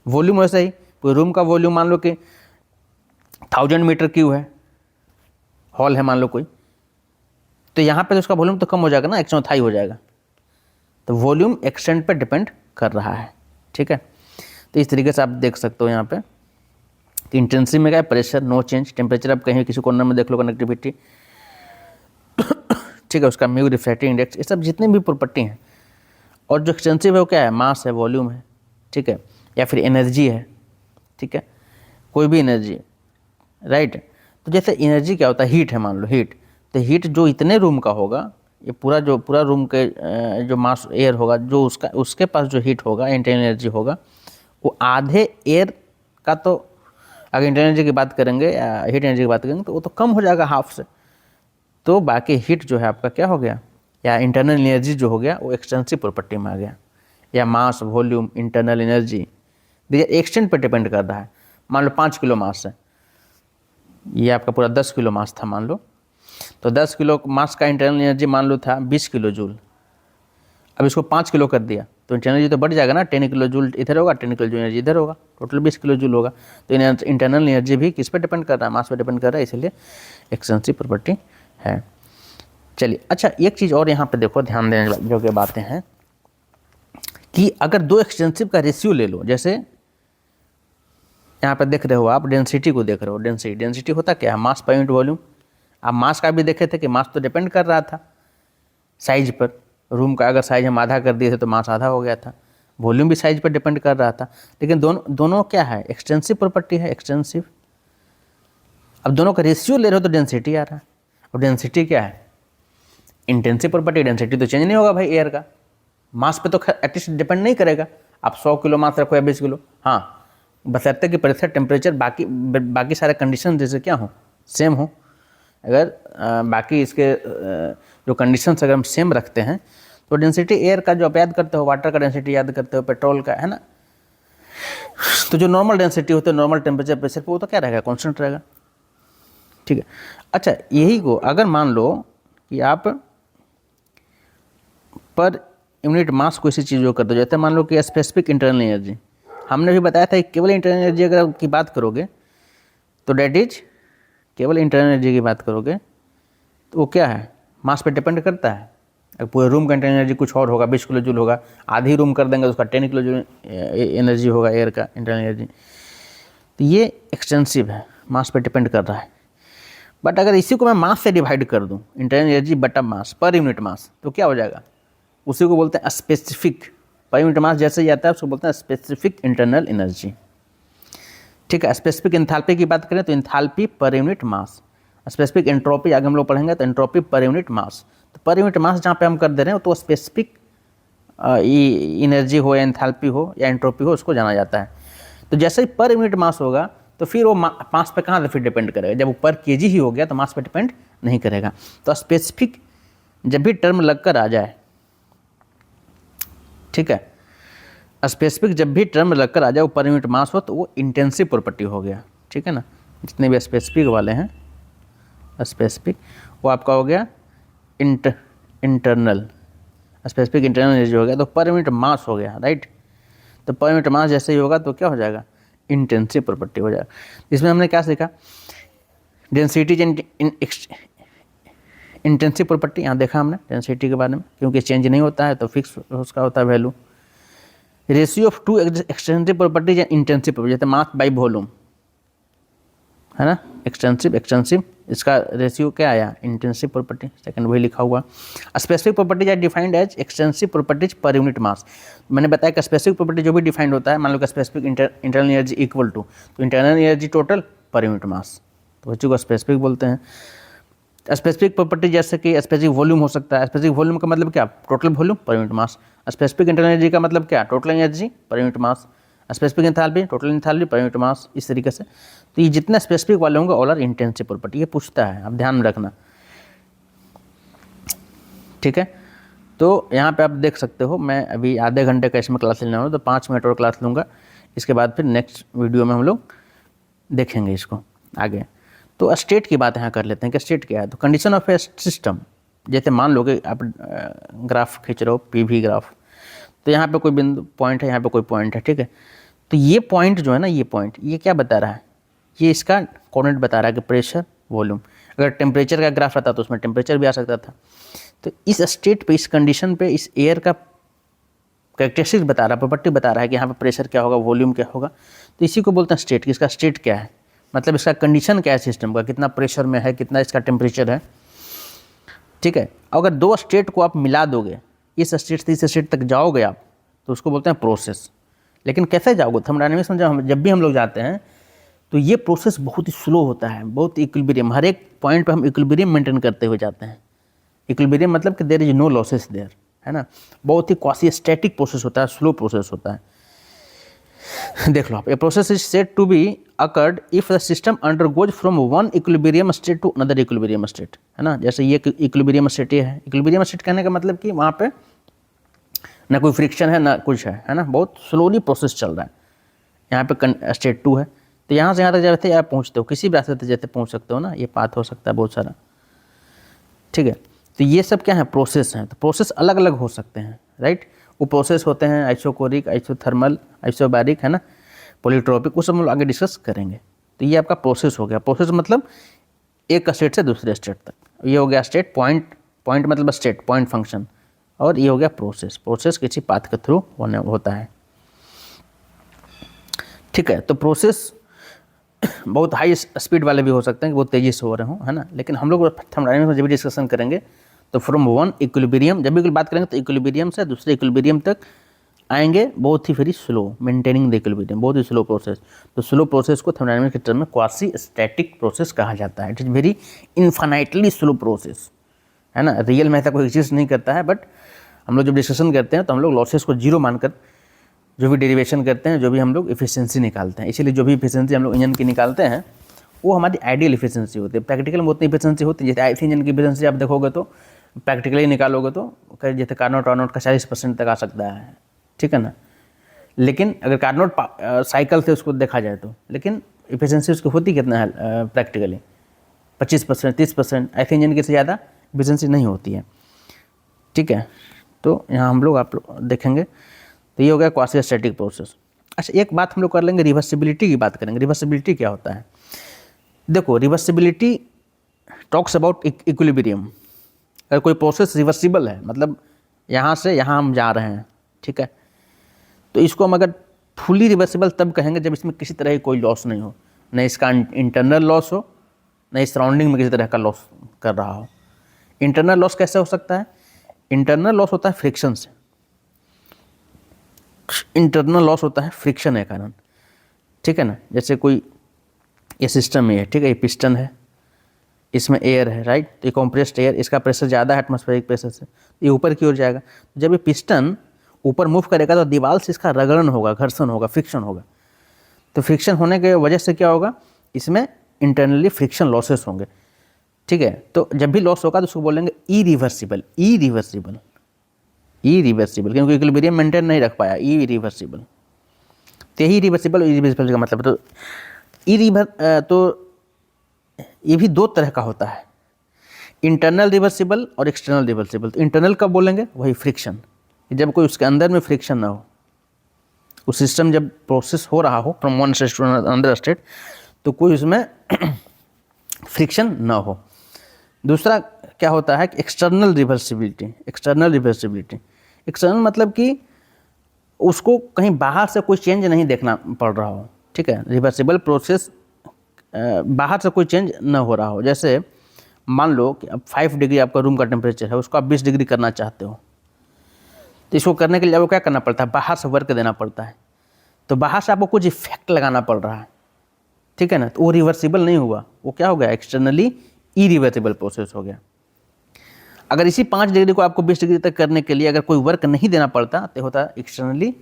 वॉल्यूम वैसे ही, पूरे रूम का वॉल्यूम मान लो कि 1000 मीटर क्यूब है, हॉल है मान लो कोई, तो यहाँ पे तो उसका वॉल्यूम तो कम हो जाएगा ना, 1/4 हो जाएगा। तो वॉल्यूम एक्सटेंट पर डिपेंड कर रहा है, ठीक है। तो इस तरीके से आप देख सकते हो यहाँ पे कि इंटेंसिव में क्या है, प्रेशर नो चेंज, टेम्परेचर आप कहीं किसी कॉर्नर में देख लो, कनेक्टिविटी, ठीक है, उसका म्यू, रिफ्रैक्टिव इंडेक्स, ये सब जितनी भी प्रॉपर्टी हैं। और जो एक्सटेंसिव है वो क्या है, मास है, वॉल्यूम है, ठीक है, या फिर एनर्जी है, ठीक है, कोई भी एनर्जी, राइट। तो जैसे एनर्जी क्या होता है, हीट है मान लो, हीट, तो हीट जो इतने रूम का होगा, ये पूरा रूम के जो मास एयर होगा, जो उसके पास जो हीट होगा, इंटरनल एनर्जी होगा, वो आधे एयर का, तो अगर इंटरनल एनर्जी की बात करेंगे या हीट एनर्जी की बात करेंगे तो वो तो कम हो जाएगा हाफ से। तो बाकी हीट जो है आपका क्या हो गया, या इंटरनल एनर्जी जो हो गया, वो एक्सटेंसिव प्रॉपर्टी में आ गया। या मास, वॉल्यूम, इंटरनल एनर्जी, देखिए एक्सटेंट पर डिपेंड कर रहा है। मान लो 5 किलो मास है, ये आपका पूरा 10 किलो मास था मान लो, तो 10 किलो मास का इंटरनल एनर्जी मान लो था 20 किलो जूल। अब इसको 5 किलो कर दिया तो इंटरनल एनर्जी तो बढ़ जाएगा ना, 10 किलो जूल इधर होगा, 10 किलो जूल एनर्जी इधर होगा, टोटल 20 किलो जूल होगा। तो इंटरनल एनर्जी भी किस पर डिपेंड कर रहा है, मास पर डिपेंड कर रहा है, इसलिए एक्सटेंसिव प्रॉपर्टी है। चलिए, अच्छा एक चीज़ और यहाँ पे देखो, ध्यान देने योग्य बातें हैं कि अगर दो एक्सटेंसिव का रेशियो ले लो, जैसे यहाँ पर देख रहे हो आप, डेंसिटी को देख रहे हो, डेंसिटी होता क्या है, मास पर यूनिट वॉल्यूम। आप मास का भी देखे थे कि मास तो डिपेंड कर रहा था साइज पर, रूम का अगर साइज हम आधा कर दिए थे तो मास आधा हो गया था, वॉल्यूम भी साइज पर डिपेंड कर रहा था। लेकिन दोनों क्या है, एक्सटेंसिव प्रॉपर्टी है, एक्सटेंसिव। अब दोनों का रेशियो ले रहे हो तो डेंसिटी आ रहा है, और डेंसिटी क्या है, इंटेंसिव प्रॉपर्टी। डेंसिटी तो चेंज नहीं होगा भाई एयर का, मास पे तो एटलीस्ट डिपेंड नहीं करेगा। आप 100 किलो मास रखो या 20 किलो, हाँ, बशर्ते कि प्रेशर, टेम्परेचर, बाकी सारे कंडीशन जैसे क्या हो, सेम हो। अगर बाकी इसके जो कंडीशंस अगर हम सेम रखते हैं तो डेंसिटी एयर का जो आप याद करते हो, वाटर का डेंसिटी याद करते हो, पेट्रोल का, है ना, तो जो नॉर्मल डेंसिटी होती है, नॉर्मल टेम्परेचर, प्रेशर पे, वो तो क्या रहेगा, कांस्टेंट रहेगा, ठीक है। अच्छा, यही को अगर मान लो कि आप पर यूनिट मास को इसी चीज़ को कर दो, जैसे मान लो कि स्पेसिफिक इंटरनल एनर्जी, हमने भी बताया था केवल इंटरनल एनर्जी अगर की बात करोगे तो डेट इज, केवल इंटरनल एनर्जी की बात करोगे तो वो क्या है, मास पे डिपेंड करता है। अगर पूरे रूम का इंटरनल एनर्जी कुछ और होगा, 20 किलो जूल होगा, आधी रूम कर देंगे तो उसका 10 किलो जूल एनर्जी होगा एयर का, इंटरनल एनर्जी। तो ये एक्सटेंसिव है, मास पे डिपेंड कर रहा है। बट अगर इसी को मैं मास से डिवाइड कर दूं, इंटरनल एनर्जी बटा मास पर यूनिट मास, तो क्या हो जाएगा, उसी को बोलते हैं स्पेसिफिक। पर यूनिट मास जैसे ही आता है उसको बोलते हैं स्पेसिफिक इंटरनल एनर्जी, ठीक है। स्पेसिफिक एंथैल्पी की बात करें तो एंथैल्पी पर यूनिट मास, स्पेसिफिक एंट्रोपी आगे हम लोग पढ़ेंगे तो एंट्रोपी पर यूनिट मास। तो पर यूनिट मास जहाँ पे हम कर दे रहे हैं तो स्पेसिफिक एनर्जी हो या एंथैल्पी हो या एंट्रोपी हो, उसको जाना जाता है। तो जैसे ही पर यूनिट मास होगा तो फिर वो मास पे कहाँ से फिर डिपेंड करेगा, जब वो पर केजी ही हो गया तो मास पे डिपेंड नहीं करेगा। तो स्पेसिफिक जब भी टर्म लगकर आ जाए, ठीक है, स्पेसिफिक जब भी टर्म लगकर आ जाए वो पर यूनिट मास हो तो वो इंटेंसिव प्रॉपर्टी हो गया, ठीक है ना। जितने भी स्पेसिफिक वाले हैं, स्पेसिफिक वो आपका हो गया इंटरनल, स्पेसिफिक इंटरनल एनर्जी हो गया, तो पर यूनिट मास हो गया, राइट। तो पर यूनिट मास जैसे ही होगा तो क्या हो जाएगा, इंटेंसिव प्रॉपर्टी हो जाएगा। इसमें हमने क्या सीखा, डेंसिटी इंटेंसिव प्रॉपर्टी यहाँ देखा हमने डेंसिटी के बारे में, क्योंकि चेंज नहीं होता है तो फिक्स उसका होता है value. Ratio of two extensive properties and intensive property, जैसे मास बाई वॉल्यूम, है ना, एक्सटेंसिव एक्सटेंसिव, इसका रेशियो क्या आया, इंटेंसिव प्रॉपर्टी, सेकंड वही लिखा हुआ। Specific properties are defined as extensive properties per unit mass. मैंने बताया कि स्पेसिफिक प्रॉपर्टी जो भी डिफाइंड होता है, मान लो कि specific internal energy equal to, तो internal energy total per unit mass, तो बच्चों को स्पेसिफिक बोलते हैं। स्पेसिफिक प्रॉपर्टी जैसे कि स्पेसिफिक वॉल्यूम हो सकता है, स्पेसिफिक वॉल्यूम का मतलब क्या, टोटल वॉल्यूम पर यूनिट मास। स्पेसिफिक इंटरनल एनर्जी का मतलब क्या, टोटल एनर्जी पर यूनिट मास। स्पेसिफिक एंथैल्पी, टोटल एंथैल्पी पर यूनिट मास, इस तरीके से। तो ये जितने स्पेसिफिक वाले होंगे ऑल आर इंटेंसिव प्रॉपर्टी, ये पूछता है, आप ध्यान में रखना, ठीक है। तो यहाँ पे आप देख सकते हो, मैं अभी आधे घंटे का इसमें क्लास लेना हो तो 5 मिनट और क्लास लूँगा, इसके बाद फिर नेक्स्ट वीडियो में हम लोग देखेंगे इसको आगे। तो स्टेट की बात यहाँ कर लेते हैं कि स्टेट क्या है। तो कंडीशन ऑफ ए सिस्टम, जैसे मान लो कि आप ग्राफ खींच रहे हो, पीवी ग्राफ, तो यहाँ पे कोई बिंदु पॉइंट है, यहाँ पे कोई पॉइंट है, ठीक है। तो ये पॉइंट जो है ना, ये पॉइंट, ये क्या बता रहा है, ये इसका कोऑर्डिनेट बता रहा है कि प्रेशर वॉल्यूम। अगर टेम्परेचर का ग्राफ रहता तो उसमें टेम्परेचर भी आ सकता था। तो इस स्टेट पे, इस कंडीशन पे, इस एयर का कैरेक्टरिस्टिक बता रहा है, प्रॉपर्टी बता रहा है कि यहाँ पे प्रेशर क्या होगा, वॉल्यूम क्या होगा। तो इसी को बोलते हैं स्टेट, कि इसका स्टेट क्या है, मतलब इसका कंडीशन क्या है सिस्टम का, कितना प्रेशर में है, कितना इसका टेम्परेचर है, ठीक है। अगर दो स्टेट को आप मिला दोगे, इस स्टेट से इस स्टेट तक जाओगे आप, तो उसको बोलते हैं प्रोसेस। लेकिन कैसे जाओगे, थर्मोडायनेमिक्स में जब भी हम लोग जाते हैं तो ये प्रोसेस बहुत ही स्लो होता है, बहुत इक्विलिब्रियम, हर एक पॉइंट पे हम इक्विलिब्रियम मेंटेन करते हुए जाते हैं। इक्विलिब्रियम मतलब कि there is no losses there, है ना। बहुत ही क्वासी स्टैटिक प्रोसेस होता है, स्लो प्रोसेस होता है। देख लो आप, a process is said to be occurred if the system undergoes from one equilibrium state to another equilibrium state, है ना। जैसे ये इक्विलिब्रियम स्टेट ये है, इक्विलिब्रियम स्टेट कहने का मतलब कि वहाँ पे ना कोई फ्रिक्शन है ना कुछ है ना, बहुत स्लोली प्रोसेस चल रहा है। यहाँ पे स्टेट 2 है, तो यहाँ से यहाँ तक जैसे आप पहुँचते हो, किसी भी रास्ते से जैसे पहुँच सकते हो ना, ये पाथ हो सकता है बहुत सारा, ठीक है। तो ये सब क्या है, प्रोसेस हैं। तो प्रोसेस अलग अलग हो सकते हैं, राइट। वो प्रोसेस होते हैं आइसोकोरिक, आइसोथर्मल, आइसोबैरिक, है ना, पॉलीट्रोपिक, वो सब हम लोग आगे डिस्कस करेंगे। तो ये आपका प्रोसेस हो गया। प्रोसेस मतलब एक स्टेट से दूसरे स्टेट तक, ये हो गया स्टेट। पॉइंट, पॉइंट मतलब स्टेट, पॉइंट फंक्शन। और ये हो गया प्रोसेस, प्रोसेस किसी पाथ के थ्रू होता है, ठीक है। तो प्रोसेस बहुत हाई स्पीड वाले भी हो सकते हैं कि बहुत तेज़ी से हो रहे हों, है ना। लेकिन हम लोग थर्मोडायनामिक्स में जब भी डिस्कशन करेंगे तो फ्रॉम वन इक्विलिब्रियम, जब भी बात करेंगे तो इक्विलिब्रियम से दूसरे इक्विलिब्रियम तक आएंगे, बहुत ही very slow, maintaining the equilibrium, बहुत ही स्लो प्रोसेस। तो स्लो प्रोसेस को थर्मोडायनामिक्स के टर्म में क्वासी स्टैटिक प्रोसेस कहा जाता है। It is very infinitely slow process, है ना। रियल में ऐसा कोई एग्जिस्ट नहीं करता है, बट हम लोग जब डिस्कशन करते हैं तो हम लोग लॉसेस को जीरो मानकर जो भी डेरिवेशन करते हैं, जो भी हम लोग इफिशिएंसी निकालते हैं, इसीलिए जो भी इफिशिएंसी हम लोग इंजन की निकालते हैं वो हमारी आइडियल इफिशिएंसी होती है। प्रैक्टिकल में उतनी इफिशिएंसी होती है, जैसे आईसी इंजन की इफिशिएंसी आप देखोगे तो प्रैक्टिकली निकालोगे तो जैसे कार्नोट वार्नोट का 40% तक आ सकता है, ठीक है ना। लेकिन अगर कार्नोट साइकिल से उसको देखा जाए तो, लेकिन इफिशिएंसी उसकी होती कितना है प्रैक्टिकली, 25%, 30%। आईसी इंजन की से ज़्यादा इफिशिएंसी नहीं होती है, ठीक है। तो यहाँ हम लोग आप देखेंगे, तो ये हो गया क्वासी स्टैटिक प्रोसेस। अच्छा, एक बात हम लोग कर लेंगे, रिवर्सिबिलिटी की बात करेंगे। रिवर्सिबिलिटी क्या होता है, देखो, रिवर्सिबिलिटी टॉक्स अबाउट इक्विलिब्रियम। अगर कोई प्रोसेस रिवर्सिबल है, मतलब यहाँ से यहाँ हम जा रहे हैं, ठीक है, तो इसको हम अगर फुली रिवर्सिबल तब कहेंगे जब इसमें किसी तरह की कोई लॉस नहीं हो, न इसका इंटरनल लॉस हो, न इस सराउंडिंग में किसी तरह का लॉस कर रहा हो। इंटरनल लॉस कैसे हो सकता है, इंटरनल लॉस होता है फ्रिक्शन से, इंटरनल लॉस होता है फ्रिक्शन के कारण, ठीक है ना। जैसे कोई ये सिस्टम में है, ठीक है, ये पिस्टन है, इसमें एयर है, राइट। तो ये कॉम्प्रेस्ड एयर, इसका प्रेशर ज़्यादा है एटमॉस्फेरिक प्रेशर से, ये ऊपर की ओर जाएगा। जब ये पिस्टन ऊपर मूव करेगा तो दीवार से इसका रगड़न होगा, घर्षण होगा, फ्रिक्शन होगा। तो फ्रिक्शन होने के वजह से क्या होगा, इसमें इंटरनली फ्रिक्शन लॉसेस होंगे, ठीक है। तो जब भी लॉस होगा तो उसको बोलेंगे इरिवर्सिबल, इरिवर्सिबल, इरिवर्सिबल, क्योंकि इक्विलिब्रियम मेंटेन नहीं रख पाया, इरिवर्सिबल। तो यही रिवर्सिबल, इरिवर्सिबल का मतलब, तो ये भी दो तरह का होता है, इंटरनल रिवर्सिबल और एक्सटर्नल रिवर्सिबल। तो इंटरनल कब बोलेंगे, वही फ्रिक्शन, जब कोई उसके अंदर में फ्रिक्शन ना हो, उस सिस्टम जब प्रोसेस हो रहा हो from one state to another state, तो कोई उसमें फ्रिक्शन ना हो। दूसरा क्या होता है कि external reversibility. External reversibility, external मतलब कि उसको कहीं बाहर से कोई चेंज नहीं देखना पड़ रहा हो, ठीक है। रिवर्सिबल प्रोसेस बाहर से कोई चेंज न हो रहा हो। जैसे मान लो कि अब 5 डिग्री आपका रूम का टेम्परेचर है, उसको आप 20 डिग्री करना चाहते हो, तो इसको करने के लिए आपको क्या करना पड़ता है, बाहर से वर्क देना पड़ता है। तो बाहर से आपको कुछ इफेक्ट लगाना पड़ रहा है, ठीक है ना, तो वो रिवर्सिबल नहीं हुआ, वो क्या हो गया, एक्सटर्नली इरिवर्सिबल प्रोसेस हो गया। अगर इसी 5 डिग्री को आपको 20 डिग्री तक करने के लिए अगर कोई वर्क नहीं देना पड़ता तो होता एक्सटर्नली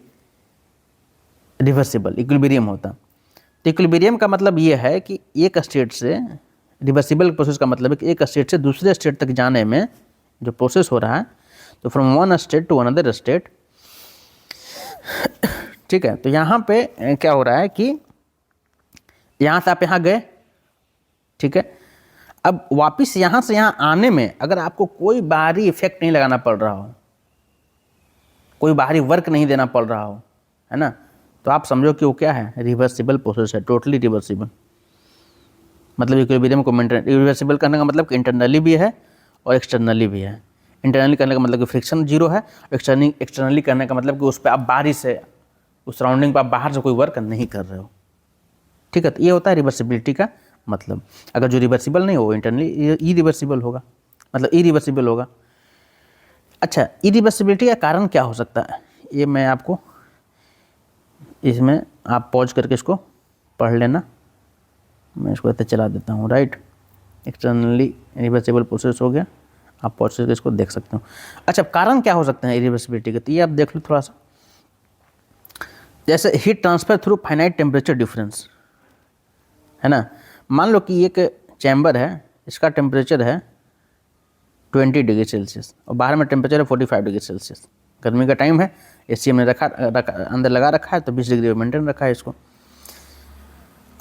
रिवर्सिबल, इक्विलिब्रियम होता। तो इक्विलिब्रियम का मतलब ये है कि एक स्टेट से, रिवर्सिबल प्रोसेस का मतलब है कि एक स्टेट से दूसरे स्टेट तक जाने में जो प्रोसेस हो रहा है, तो from one state to another state, ठीक है। तो यहाँ पे क्या हो रहा है कि यहाँ से आप यहाँ गए, ठीक है, अब वापस यहाँ से यहाँ आने में अगर आपको कोई बाहरी इफेक्ट नहीं लगाना पड़ रहा हो, कोई बाहरी वर्क नहीं देना पड़ रहा हो, है ना, तो आप समझो कि वो क्या है, रिवर्सिबल प्रोसेस है, टोटली रिवर्सिबल। मतलब इक्विलिब्रियम को मेंटेन, रिवर्सिबल करने का मतलब कि इंटरनली भी है और एक्सटर्नली भी है। इंटरनली करने का मतलब कि फ्रिक्शन जीरो है, एक्सटर्नली करने का मतलब कि उस पर आप बाहरी से, उस सराउंडिंग पर आप बाहर से कोई वर्क नहीं कर रहे हो, ठीक है। तो ये होता है रिवर्सिबिलिटी का मतलब। अगर जो रिवर्सिबल नहीं हो वो इंटरनली इरिवर्सिबल होगा, मतलब इरिवर्सिबल होगा। अच्छा, इरिवर्सिबिलिटी का कारण क्या हो सकता है, ये मैं आपको, इसमें आप पॉज करके इसको पढ़ लेना, मैं इसको ऐसे चला देता हूँ, राइट। एक्सटर्नली इरिवर्सिबल प्रोसेस हो गया, आप पॉज करके इसको देख सकते हो। अच्छा, कारण क्या हो सकते हैं इरिवर्सिबिलिटी के, तो ये आप देख लो थोड़ा सा। जैसे heat transfer through finite temperature difference, है ना। मान लो कि एक चैम्बर है, इसका टेम्परेचर है 20 डिग्री सेल्सियस और बाहर में टेम्परेचर है 45 डिग्री सेल्सियस। गर्मी का टाइम है, एसी हमने रखा अंदर लगा रखा है, तो 20 डिग्री मेंटेन रखा है इसको।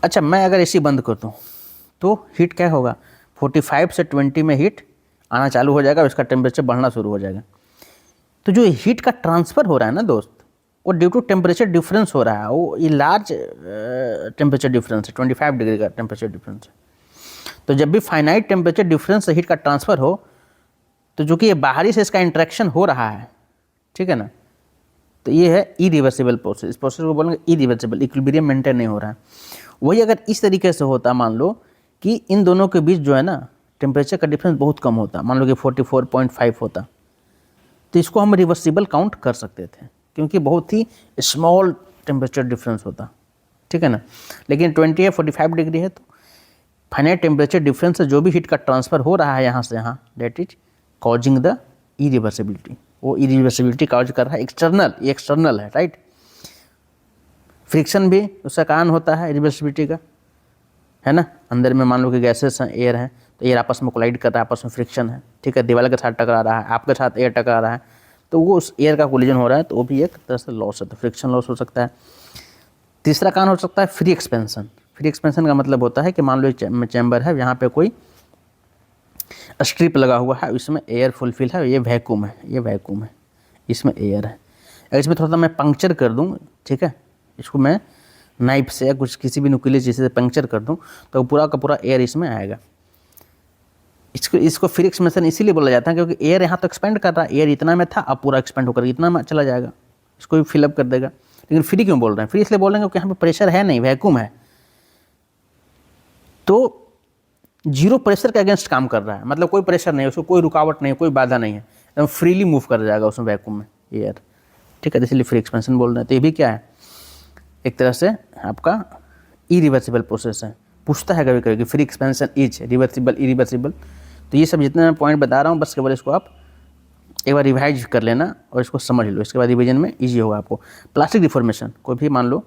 अच्छा, मैं अगर एसी बंद कर दूँ तो हीट क्या होगा, 45 से 20 में हीट आना चालू हो जाएगा और इसका टेम्परेचर बढ़ना शुरू हो जाएगा। तो जो हीट का ट्रांसफ़र हो रहा है ना दोस्त, वो ड्यू टू टेम्परेचर डिफरेंस हो रहा है, वो ये लार्ज टेम्परेचर डिफरेंस है, 25 डिग्री का टेम्परेचर डिफरेंस है। तो जब भी फाइनाइट टेम्परेचर डिफरेंस से हीट का ट्रांसफ़र हो, तो जो कि ये बाहरी से इसका इंटरेक्शन हो रहा है, ठीक है ना, तो ये है इरिवर्सिबल प्रोसेस। इस प्रोसेस को बोलेंगे इरिवर्सिबल, इक्विलिब्रियम मेंटेन नहीं हो रहा है। वही अगर इस तरीके से होता, मान लो कि इन दोनों के बीच जो है ना टेम्परेचर का डिफरेंस बहुत कम होता, मान लो कि 44.5 होता, तो इसको हम रिवर्सिबल काउंट कर सकते थे, क्योंकि बहुत ही स्मॉल टेम्परेचर डिफरेंस होता, ठीक है ना। लेकिन 20 या 45 डिग्री है, तो फाइनाइट टेम्परेचर डिफरेंस से जो भी हीट का ट्रांसफ़र हो रहा है यहाँ से यहाँ, that is causing the irreversibility. वो इरिवर्सिबिलिटी कॉज कर रहा है एक्सटर्नल, ये एक्सटर्नल है, राइट। फ्रिक्शन भी उसका कारण होता है इरिवर्सिबिलिटी का, है ना। अंदर में मान लो कि गैसेस हैं, एयर है, तो एयर आपस में कोलाइड कर रहा है, आपस में फ्रिक्शन है, ठीक है, दीवार के साथ टकरा रहा है, आपके साथ एयर टकरा रहा है, तो वो उस एयर का कोलिजन हो रहा है, तो वो भी एक तरह से लॉस है, तो फ्रिक्शन लॉस हो सकता है। तीसरा कारण हो सकता है फ्री एक्सपेंशन। फ्री एक्सपेंशन का मतलब होता है कि मान लो एक चैम्बर है, यहाँ पे कोई स्ट्रिप लगा हुआ है, इसमें एयर फुलफिल है, ये वैक्यूम है, ये वैक्यूम है, इसमें एयर है। अगर इसमें थोड़ा सा मैं पंक्चर कर दूँ, ठीक है, इसको मैं नाइफ से या कुछ किसी भी नुकीले चीज़ से पंक्चर कर दूँ, तो पूरा का पूरा एयर इसमें आएगा। इसको फ्री एक्सपेंशन इसीलिए बोला जाता है क्योंकि एयर यहाँ तो एक्सपेंड कर रहा है, एयर इतना में था, अब पूरा एक्सपेंड होकर इतना में चला जाएगा, इसको भी फिलअप कर देगा। लेकिन फ्री क्यों बोल रहे हैं, फ्री इसलिए बोल रहे हैं क्योंकि यहाँ पे प्रेशर है नहीं, वैक्यूम है, तो जीरो प्रेशर के अगेंस्ट काम कर रहा है, मतलब कोई प्रेशर नहीं है, उसको कोई रुकावट नहीं है, कोई बाधा नहीं है, एकदम फ्रीली मूव कर जाएगा उसमें वैक्यूम में एयर, ठीक है, इसलिए फ्री एक्सपेंशन बोल रहे हैं। तो ये भी क्या है, एक तरह से आपका इरिवर्सिबल प्रोसेस है। पूछता है कभी कभी कि free expansion is reversible irreversible. तो ये सब जितने मैं पॉइंट बता रहा हूँ, बस केवल इसको आप एक बार रिवाइज कर लेना और इसको समझ लो, इसके बाद रिवीजन में इजी होगा आपको। प्लास्टिक डिफॉर्मेशन, कोई भी मान लो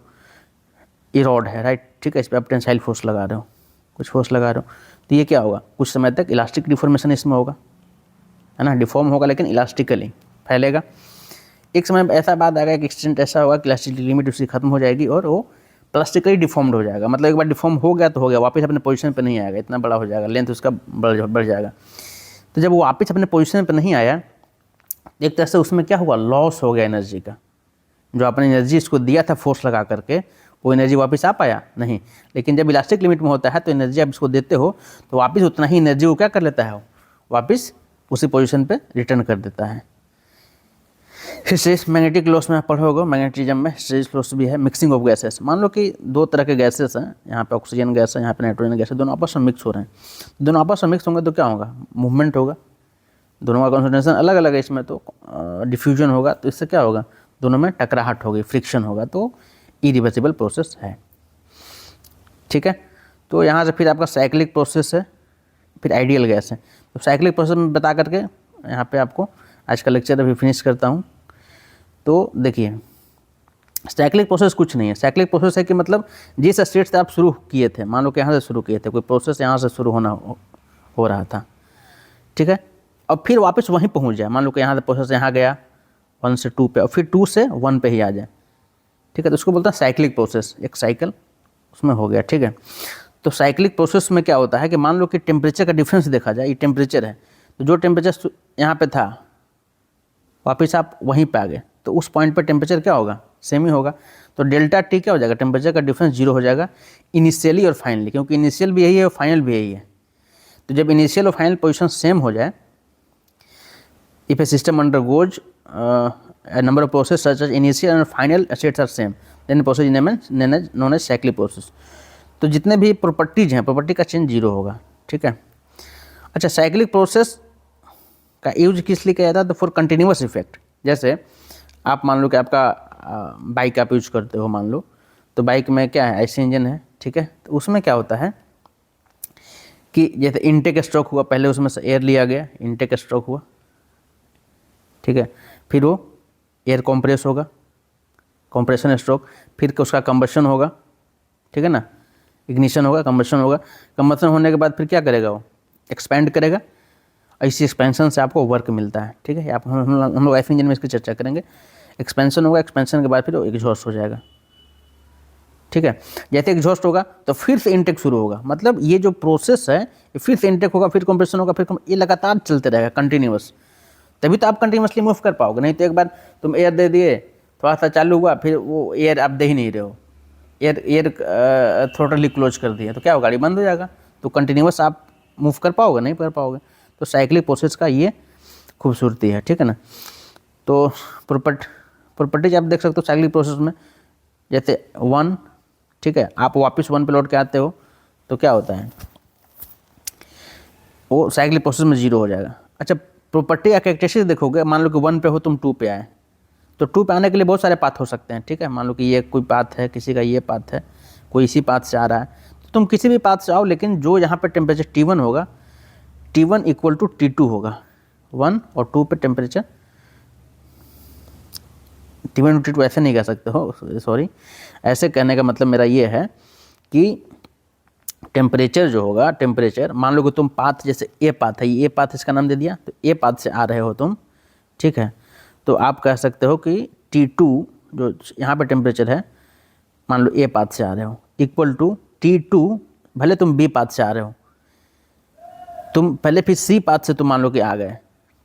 ये रॉड है, राइट, ठीक है, इस पर आप टेंसाइल फोर्स लगा रहे हो, कुछ फोर्स लगा रहे हो, तो ये क्या होगा, कुछ समय तक इलास्टिक डिफॉर्मेशन इसमें होगा, है ना, डिफॉर्म होगा लेकिन इलास्टिकली फैलेगा। एक समय ऐसा बात आएगा, एक एक्सटेंट ऐसा होगा कि इलास्टिसिटी लिमिट उसकी खत्म हो जाएगी और वो प्लास्टिकली डिफॉर्म्ड हो जाएगा, मतलब एक बार डिफॉर्म हो गया तो हो गया, वापस अपने पोजीशन पे नहीं आएगा, इतना बड़ा हो जाएगा, लेंथ उसका बढ़ जाएगा। तो जब वो वापस अपने पोजीशन पे नहीं आया, एक तरह से उसमें क्या हुआ, लॉस हो गया एनर्जी का। जो आपने एनर्जी इसको दिया था फोर्स लगा करके, वो एनर्जी वापस आ पाया नहीं। लेकिन जब इलास्टिक लिमिट में होता है तो एनर्जी आप इसको देते हो तो वापस उतना ही एनर्जी वो क्या कर लेता है, वापस उसी पोजीशन पे रिटर्न कर देता है। हिस्टेरिस मैग्नेटिक लॉस में आप पढ़ोगे, मैग्नेटिज्म में हिस्टेरिस लॉस भी है। मिक्सिंग ऑफ गैसेस, मान लो कि दो तरह के गैसेस हैं, यहाँ पे ऑक्सीजन गैस है, यहाँ पे नाइट्रोजन गैस है, दोनों आपस में मिक्स हो रहे हैं। दोनों आपस में मिक्स होंगे तो क्या होगा, मूवमेंट होगा, दोनों का कॉन्सेंट्रेशन अलग अलग है इसमें, तो डिफ्यूजन होगा, तो इससे क्या होगा, दोनों में टकराहट होगी, फ्रिक्शन होगा, तो इरिवर्सिबल प्रोसेस है। ठीक है, तो यहाँ से फिर आपका साइक्लिक प्रोसेस है, फिर आइडियल गैस है। तो साइक्लिक प्रोसेस में बता करके यहाँ पे आपको आज का लेक्चर अभी फिनिश करता हूँ। तो देखिए, साइक्लिक प्रोसेस कुछ नहीं है। साइक्लिक प्रोसेस है कि मतलब जिस स्टेट से आप शुरू किए थे, मान लो कि यहाँ से शुरू किए थे, कोई प्रोसेस यहाँ से शुरू हो रहा था, ठीक है, और फिर वापस वहीं पहुँच जाए। मान लो कि यहाँ से प्रोसेस यहाँ गया 1 से 2 पे, और फिर 2 से 1 पे ही आ जाए, ठीक है, तो उसको बोलते हैं साइक्लिक प्रोसेस, एक साइकिल उसमें हो गया। ठीक है, तो साइक्लिक प्रोसेस में क्या होता है कि मान लो कि टेम्परेचर का डिफरेंस देखा जाए, ये टेम्परेचर है, तो जो टेम्परेचर यहाँ पे था वापस आप वहीं पे आ गए, तो उस पॉइंट पे टेम्परेचर क्या होगा, सेम ही होगा। तो डेल्टा टी क्या हो जाएगा, टेम्परेचर का डिफरेंस 0 हो जाएगा इनिशियली और फाइनली, क्योंकि इनिशियल भी यही है और फाइनल भी यही है। तो जब इनिशियल और फाइनल पोजीशन सेम हो जाए, if A system undergoes a number of process such as initial and final states are same, then process is known as cyclic process। तो जितने भी प्रॉपर्टीज हैं, प्रॉपर्टी का चेंज 0 होगा। ठीक है, अच्छा, साइक्लिक प्रोसेस का यूज किस लिए किया जाता है, तो फॉर कंटिन्यूअस इफेक्ट। जैसे आप मान लो कि आपका बाइक आप यूज करते हो, मान लो, तो बाइक में क्या है, ऐसे इंजन है, ठीक है, तो उसमें क्या होता है कि जैसे इनटेक स्ट्रोक हुआ, पहले उसमें से एयर लिया गया, इनटेक स्ट्रोक हुआ, ठीक है, फिर वो एयर कंप्रेस होगा, कंप्रेशन स्ट्रोक, फिर उसका कंबशन होगा, ठीक है ना, इग्निशन होगा, कंबशन होगा, कंबशन होने के बाद फिर क्या करेगा, वो एक्सपैंड करेगा, इसी एक्सपेंशन से आपको वर्क मिलता है। ठीक है, आप हम लोग एफ इंजन में इसकी चर्चा करेंगे। एक्सपेंशन होगा, एक्सपेंशन के बाद फिर वो एग्जॉस्ट हो जाएगा। ठीक है, जैसे एग्जॉस्ट होगा तो फिर से इनटेक शुरू होगा, मतलब ये जो प्रोसेस है ये फिर से इनटेक होगा, फिर कंप्रेशन होगा, फिर ये लगातार चलते रहेगा, कंटिन्यूअस, तभी तो आप कंटिन्यूसली मूव कर पाओगे। नहीं तो एक बार तुम एयर दे दिए, थोड़ा सा चालू हुआ, फिर वो एयर आप दे ही नहीं रहे हो, एयर थ्रोटली क्लोज कर दिया, तो क्या होगा, गाड़ी बंद हो जाएगा। तो कंटिन्यूस आप मूव कर पाओगे, नहीं कर पाओगे। तो साइक्लिक प्रोसेस का ये खूबसूरती है। ठीक है ना, तो प्रॉपर्टीज आप देख सकते हो साइक्लिक प्रोसेस में, जैसे 1, ठीक है, आप वापस 1 पे लौट के आते हो तो क्या होता है, वो साइक्लिक प्रोसेस में 0 हो जाएगा। अच्छा, प्रॉपर्टी या कैरेक्टरिस्टिक्स देखोगे, मान लो कि 1 पे हो तुम, 2 पे आए, तो 2 पे आने के लिए बहुत सारे पाथ हो सकते हैं। ठीक है, मान लो कि ये कोई पाथ है, किसी का ये पाथ है, कोई इसी पाथ से आ रहा है, तो तुम किसी भी पाथ से आओ, लेकिन जो यहाँ पे टेम्परेचर T1 होगा, T1 इक्वल टू T2 होगा। 1 और 2 पे टेम्परेचर, T1 और T2 ऐसे नहीं कह सकते हो, सॉरी, ऐसे कहने का मतलब मेरा ये है कि टेम्परेचर जो होगा, टेम्परेचर मान लो कि तुम पाथ, जैसे ए पाथ है, ये पाथ इसका नाम दे दिया, तो ए पाथ से आ रहे हो तुम, ठीक है, तो आप कह सकते हो कि T2 जो यहाँ पे टेम्परेचर है, मान लो ए पाथ से आ रहे हो, इक्वल टू T2, भले तुम बी पाथ से आ रहे हो, तुम पहले फिर सी पाथ से तुम मान लो कि आ गए,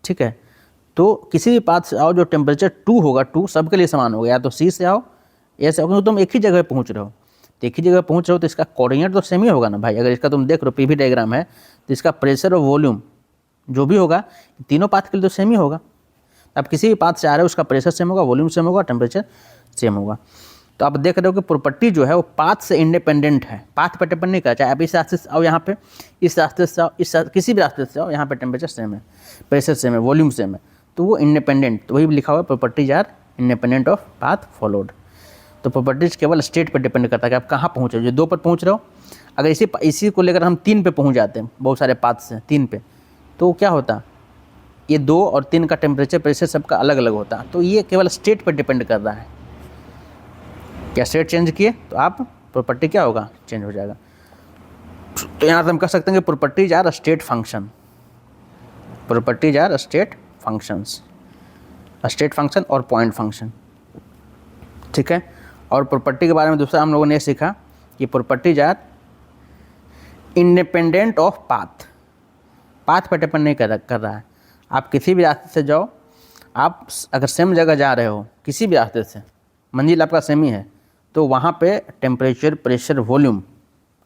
ठीक है, तो किसी भी पाथ से आओ जो टेम्परेचर 2 होगा, 2 सबके लिए समान होगा, या तो सी से आओ, ए से आओ, क्योंकि तुम एक ही जगह पहुँच रहे हो, तो एक ही जगह पहुँच रहे हो तो इसका कोऑर्डिनेट तो सेम ही होगा ना भाई। अगर इसका तुम देख रहे हो पीवी डायग्राम है, तो इसका प्रेशर और वॉल्यूम जो भी होगा तीनों पाथ के लिए तो सेम ही होगा। आप किसी भी पाथ से आ रहे हो, उसका प्रेशर सेम होगा, वॉल्यूम सेम होगा, टेम्परेचर सेम होगा। तो आप देख रहे हो कि प्रॉपर्टी जो है वो पाथ से इंडिपेंडेंट है, पाथ पर डिपेंड नहीं करता। चाहे आप इस रास्ते से आओ, यहाँ पे इस रास्ते से आओ, किसी भी रास्ते से आओ, यहाँ पे टेम्परेचर सेम है, प्रेशर सेम है, वॉल्यूम सेम है, तो वो इंडिपेंडेंट, तो वही लिखा हुआ है, properties are independent of path followed. तो प्रॉपर्टीज केवल स्टेट पर डिपेंड करता है कि आप कहाँ पहुँच रहे हो। जो 2 पर पहुँच रहे हो, अगर इसी को लेकर हम 3 पे पहुँच जाते हैं, बहुत सारे पाथ से 3 पे, तो क्या होता, ये 2 और 3 का टेम्परेचर प्रेशर सबका अलग अलग होता है। तो ये केवल स्टेट पर डिपेंड कर रहा है, क्या स्टेट चेंज किए तो आप प्रॉपर्टी क्या होगा, चेंज हो जाएगा। तो यहाँ से हम कह सकते हैं कि properties are state function, properties are state functions, state function और पॉइंट फंक्शन। ठीक है, और प्रॉपर्टी के बारे में दूसरा हम लोगों ने सीखा कि properties are independent of path, path पर डिपेंड नहीं कर रहा है। आप किसी भी रास्ते से जाओ, आप अगर सेम जगह जा रहे हो, किसी भी रास्ते से, मंजिल आपका सेम ही है, तो वहाँ पे टेम्परेचर, प्रेशर, वॉल्यूम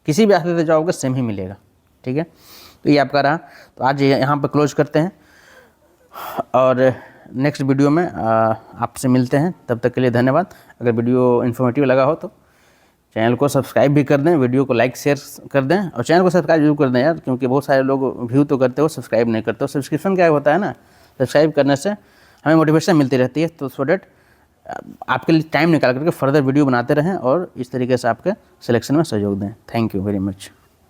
किसी भी रास्ते से जाओगे सेम ही मिलेगा। ठीक है, तो ये आपका रहा। तो आज यहाँ पे क्लोज करते हैं, और नेक्स्ट वीडियो में आपसे मिलते हैं। तब तक के लिए धन्यवाद। अगर वीडियो इन्फॉर्मेटिव लगा हो तो चैनल को सब्सक्राइब भी कर दें, वीडियो को लाइक शेयर कर दें और चैनल को सब्सक्राइब जरूर कर दें यार, क्योंकि बहुत सारे लोग व्यू तो करते हो, सब्सक्राइब नहीं करते हो। सब्सक्रिप्शन क्या होता है ना, सब्सक्राइब करने से हमें मोटिवेशन मिलती रहती है, तो सो डैट आपके लिए टाइम निकाल करके फर्दर वीडियो बनाते रहें और इस तरीके से आपके सिलेक्शन में सहयोग दें। Thank you very much.